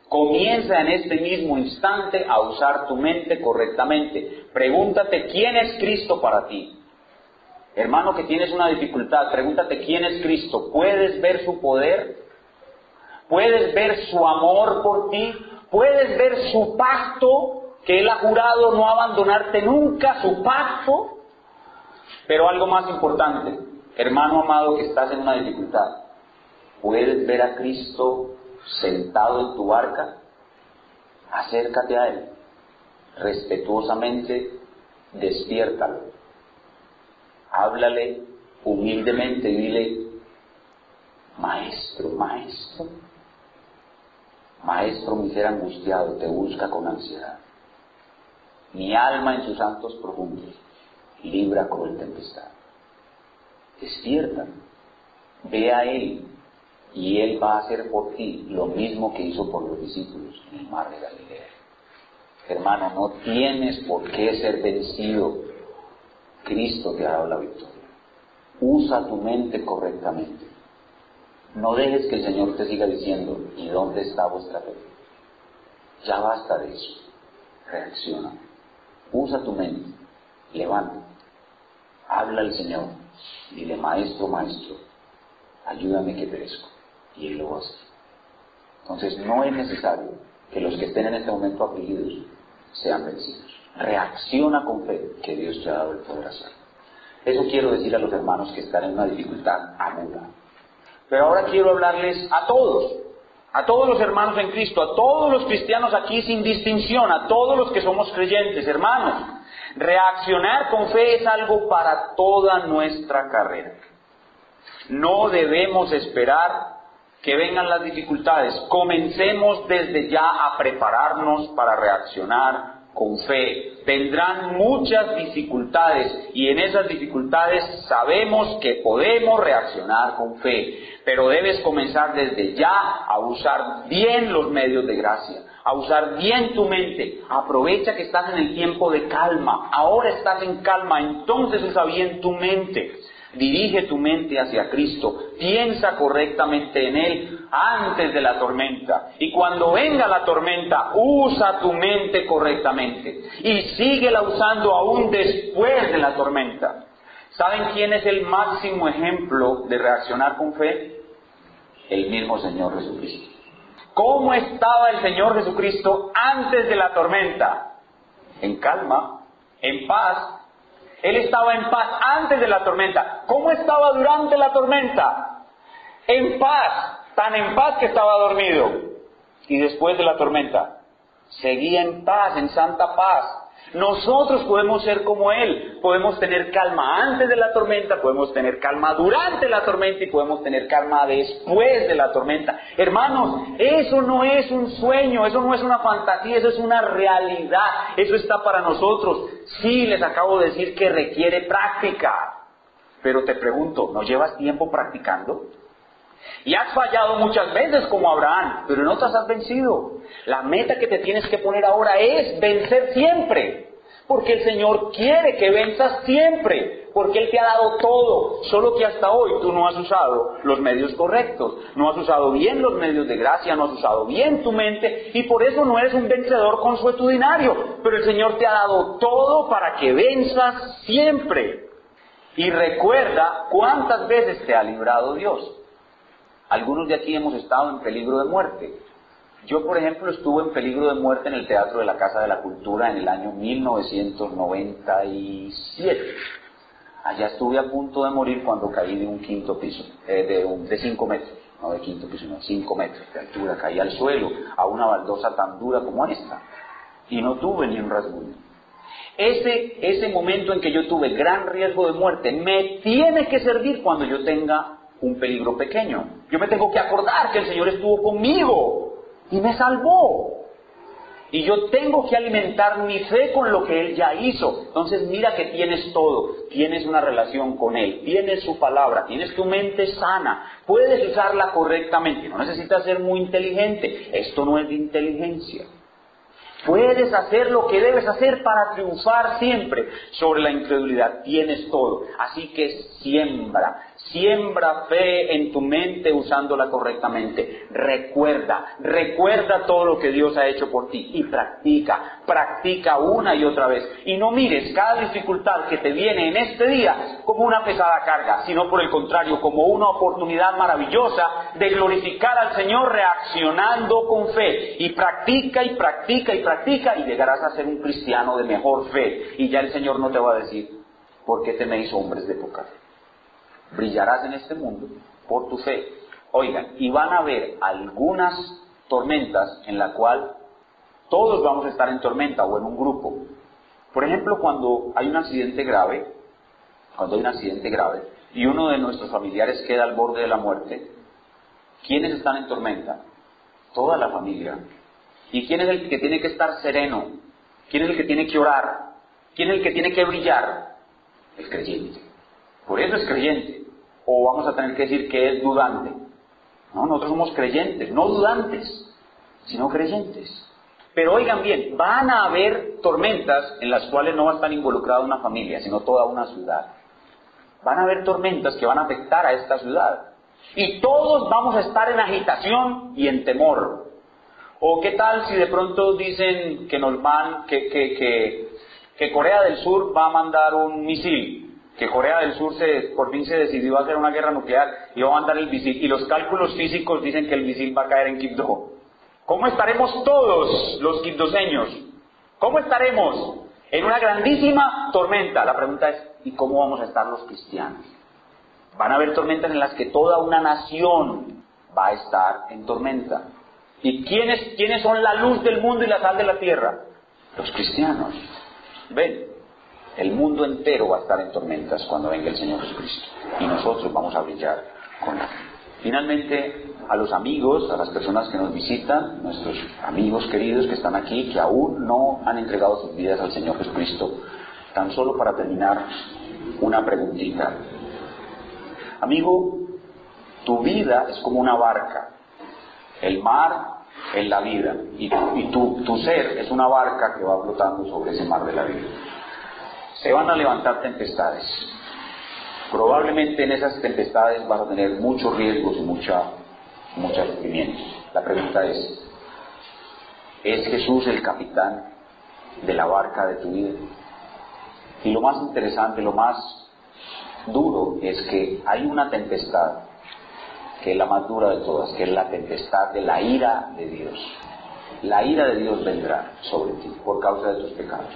Speaker 1: Comienza en este mismo instante a usar tu mente correctamente. Pregúntate quién es Cristo para ti. Hermano que tienes una dificultad, pregúntate quién es Cristo. ¿Puedes ver su poder? ¿Puedes ver su amor por ti? ¿Puedes ver su pacto, que Él ha jurado no abandonarte nunca, su pacto? Pero algo más importante, hermano amado que estás en una dificultad, ¿puedes ver a Cristo sentado en tu barca? Acércate a Él, respetuosamente, despiértalo, háblale humildemente y dile: maestro, maestro, maestro, mi ser angustiado te busca con ansiedad, mi alma en sus santos profundos libra cruel tempestad. Despierta, ve a Él, y Él va a hacer por ti lo mismo que hizo por los discípulos en el mar de Galilea. Hermano, no tienes por qué ser vencido. Cristo te ha dado la victoria. Usa tu mente correctamente. No dejes que el Señor te siga diciendo: ¿y dónde está vuestra fe? Ya basta de eso. Reacciona. Usa tu mente. Levanta. Habla al Señor. Dile: maestro, maestro, ayúdame que perezco. Y Él lo va a hacer. Entonces no es necesario que los que estén en este momento afligidos sean vencidos. Reacciona con fe, que Dios te ha dado el poder hacerlo. Eso quiero decir a los hermanos que están en una dificultad aguda. Pero ahora quiero hablarles a todos los hermanos en Cristo, a todos los cristianos aquí sin distinción, a todos los que somos creyentes, hermanos. Reaccionar con fe es algo para toda nuestra carrera. No debemos esperar que vengan las dificultades. Comencemos desde ya a prepararnos para reaccionar con fe. Vendrán muchas dificultades y en esas dificultades sabemos que podemos reaccionar con fe. Pero debes comenzar desde ya a usar bien los medios de gracia, a usar bien tu mente. Aprovecha que estás en el tiempo de calma. Ahora estás en calma, entonces usa bien tu mente. Dirige tu mente hacia Cristo, piensa correctamente en Él antes de la tormenta. Y cuando venga la tormenta, usa tu mente correctamente. Y síguela usando aún después de la tormenta. ¿Saben quién es el máximo ejemplo de reaccionar con fe? El mismo Señor Jesucristo. ¿Cómo estaba el Señor Jesucristo antes de la tormenta? En calma, en paz. Él estaba en paz antes de la tormenta. ¿Cómo estaba durante la tormenta? En paz, tan en paz que estaba dormido. Y después de la tormenta, seguía en paz, en santa paz. Nosotros podemos ser como Él, podemos tener calma antes de la tormenta, podemos tener calma durante la tormenta y podemos tener calma después de la tormenta. Hermanos, eso no es un sueño, eso no es una fantasía, eso es una realidad, eso está para nosotros. Sí, les acabo de decir que requiere práctica, pero te pregunto, ¿no llevas tiempo practicando? Y has fallado muchas veces como Abraham, pero en otras has vencido. La meta que te tienes que poner ahora es vencer siempre, porque el Señor quiere que venzas siempre, porque Él te ha dado todo, solo que hasta hoy tú no has usado los medios correctos, no has usado bien los medios de gracia, no has usado bien tu mente, y por eso no eres un vencedor consuetudinario, pero el Señor te ha dado todo para que venzas siempre. Y recuerda cuántas veces te ha librado Dios. Algunos de aquí hemos estado en peligro de muerte. Yo, por ejemplo, estuve en peligro de muerte en el Teatro de la Casa de la Cultura en el año 1997. Allá estuve a punto de morir cuando caí de un quinto piso, de 5 metros. no de quinto piso, sino de 5 metros de altura, caí al suelo, a una baldosa tan dura como esta, y no tuve ni un rasguño. Ese momento en que yo tuve gran riesgo de muerte me tiene que servir cuando yo tenga un peligro pequeño. Yo me tengo que acordar que el Señor estuvo conmigo y me salvó. Y yo tengo que alimentar mi fe con lo que Él ya hizo. Entonces mira que tienes todo. Tienes una relación con Él, tienes su palabra, tienes tu mente sana, puedes usarla correctamente. No necesitas ser muy inteligente. Esto no es de inteligencia. Puedes hacer lo que debes hacer para triunfar siempre sobre la incredulidad. Tienes todo. Así que siembra fe en tu mente usándola correctamente. Recuerda todo lo que Dios ha hecho por ti y practica una y otra vez. Y no mires cada dificultad que te viene en este día como una pesada carga, sino por el contrario, como una oportunidad maravillosa de glorificar al Señor reaccionando con fe. Y practica y llegarás a ser un cristiano de mejor fe. Y ya el Señor no te va a decir, ¿por qué tenéis hombres de poca fe? Brillarás en este mundo por tu fe. Oigan, y van a haber algunas tormentas en la cual todos vamos a estar en tormenta o en un grupo. Por ejemplo, cuando hay un accidente grave y uno de nuestros familiares queda al borde de la muerte, ¿quiénes están en tormenta? Toda la familia. ¿Y quién es el que tiene que estar sereno? ¿Quién es el que tiene que orar? ¿Quién es el que tiene que brillar? El creyente. Por eso es creyente. O vamos a tener que decir que es dudante. No, nosotros somos creyentes, no dudantes, sino creyentes. Pero oigan bien, van a haber tormentas en las cuales no va a estar involucrada una familia, sino toda una ciudad. Van a haber tormentas que van a afectar a esta ciudad. Y todos vamos a estar en agitación y en temor. ¿O qué tal si de pronto dicen que que Corea del Sur va a mandar un misil? Que Corea del Sur por fin se decidió a hacer una guerra nuclear y va a mandar el misil. Y los cálculos físicos dicen que el misil va a caer en Quibdó. ¿Cómo estaremos todos los quibdoseños? ¿Cómo estaremos? En una grandísima tormenta. La pregunta es, ¿y cómo vamos a estar los cristianos? Van a haber tormentas en las que toda una nación va a estar en tormenta. ¿Y quiénes son la luz del mundo y la sal de la tierra? Los cristianos. Ven, el mundo entero va a estar en tormentas cuando venga el Señor Jesucristo. Y nosotros vamos a brillar con Él. Finalmente, a los amigos, a las personas que nos visitan, nuestros amigos queridos que están aquí, que aún no han entregado sus vidas al Señor Jesucristo, tan solo para terminar, una preguntita. Amigo, tu vida es como una barca. El mar es la vida y tu ser es una barca que va flotando sobre ese mar de la vida. Se van a levantar tempestades. Probablemente en esas tempestades vas a tener muchos riesgos y mucho sufrimiento. La pregunta ¿es Jesús el capitán de la barca de tu vida? Y lo más interesante, lo más duro es que hay una tempestad que es la más dura de todas, que es la tempestad de la ira de Dios. La ira de Dios vendrá sobre ti por causa de tus pecados.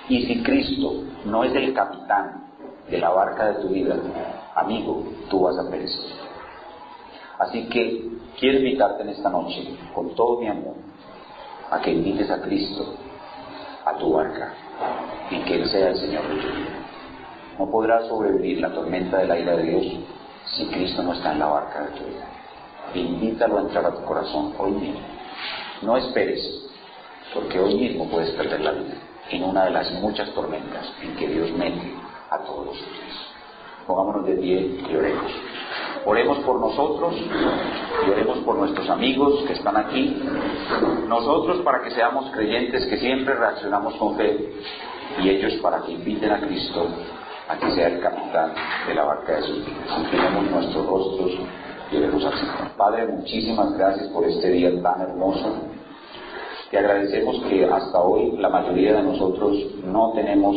Speaker 1: Y si Cristo no es el capitán de la barca de tu vida, amigo, tú vas a perecer. Así que quiero invitarte en esta noche, con todo mi amor, a que invites a Cristo a tu barca y que Él sea el Señor de tu vida. No podrás sobrevivir la tormenta de la ira de Dios si Cristo no está en la barca de tu vida. Invítalo a entrar a tu corazón hoy mismo. No esperes, porque hoy mismo puedes perder la vida en una de las muchas tormentas en que Dios mete a todos los hombres. Pongámonos de pie y oremos. Oremos por nosotros y oremos por nuestros amigos que están aquí. Nosotros para que seamos creyentes que siempre reaccionamos con fe, y ellos para que inviten a Cristo a que sea el capitán de la barca de sus vidas. Inclinemos nuestros rostros y oremos al Señor. Padre, muchísimas gracias por este día tan hermoso. Te agradecemos que hasta hoy la mayoría de nosotros no tenemos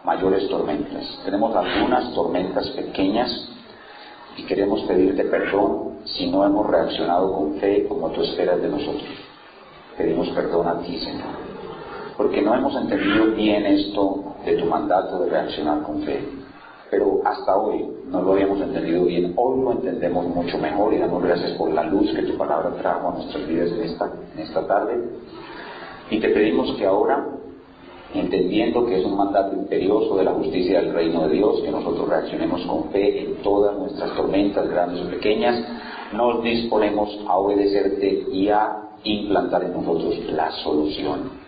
Speaker 1: mayores tormentas. Tenemos algunas tormentas pequeñas y queremos pedirte perdón si no hemos reaccionado con fe como tú esperas de nosotros. Pedimos perdón a ti, Señor, porque no hemos entendido bien esto de tu mandato de reaccionar con fe. pero hasta hoy no lo habíamos entendido bien. Hoy lo entendemos mucho mejor y damos gracias por la luz que tu palabra trajo a nuestras vidas en esta tarde. Y te pedimos que ahora, entendiendo que es un mandato imperioso de la justicia del reino de Dios, que nosotros reaccionemos con fe en todas nuestras tormentas, grandes o pequeñas, nos disponemos a obedecerte y a implantar en nosotros la solución.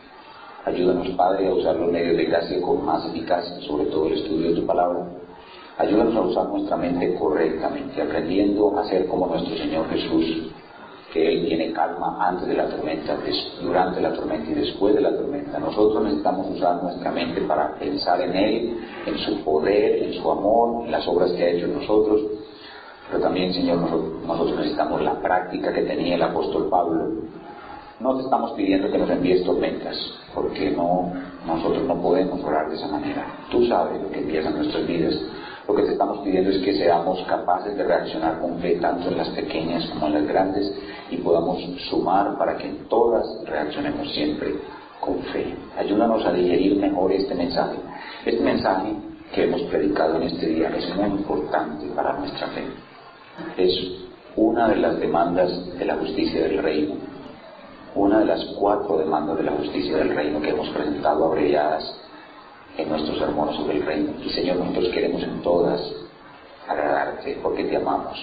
Speaker 1: Ayúdanos, Padre, a usar los medios de gracia con más eficacia, sobre todo el estudio de tu palabra. Ayúdanos a usar nuestra mente correctamente, aprendiendo a ser como nuestro Señor Jesús, que Él tiene calma antes de la tormenta, durante la tormenta y después de la tormenta. Nosotros necesitamos usar nuestra mente para pensar en Él, en su poder, en su amor, en las obras que ha hecho en nosotros. Pero también, Señor, nosotros necesitamos la práctica que tenía el apóstol Pablo. No te estamos pidiendo que nos envíes tormentas, porque nosotros no podemos orar de esa manera. Tú sabes lo que empieza en nuestras vidas. Lo que te estamos pidiendo es que seamos capaces de reaccionar con fe, tanto en las pequeñas como en las grandes, y podamos sumar para que en todas reaccionemos siempre con fe. Ayúdanos a digerir mejor este mensaje. Este mensaje que hemos predicado en este día es muy importante para nuestra fe. Es una de las demandas de la justicia del reino, una de las 4 demandas de la justicia del reino que hemos presentado abreviadas en nuestros sermones sobre el reino. Y Señor, nosotros queremos en todas agradarte porque te amamos.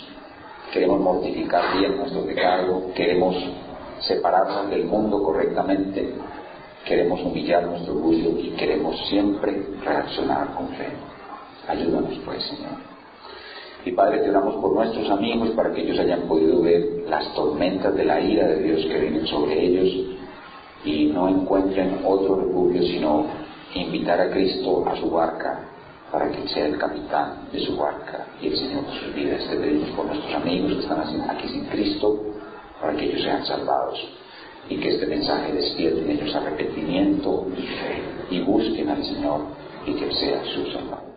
Speaker 1: Queremos mortificar bien nuestro pecado, queremos separarnos del mundo correctamente, queremos humillar nuestro orgullo y queremos siempre reaccionar con fe. Ayúdanos pues, Señor. Y Padre, te oramos por nuestros amigos para que ellos hayan podido ver las tormentas de la ira de Dios que vienen sobre ellos y no encuentren otro refugio sino invitar a Cristo a su barca para que Él sea el capitán de su barca y el Señor de sus vidas. Te pedimos por nuestros amigos que están aquí sin Cristo para que ellos sean salvados y que este mensaje despierte en ellos arrepentimiento y fe y busquen al Señor y que Él sea su Salvador.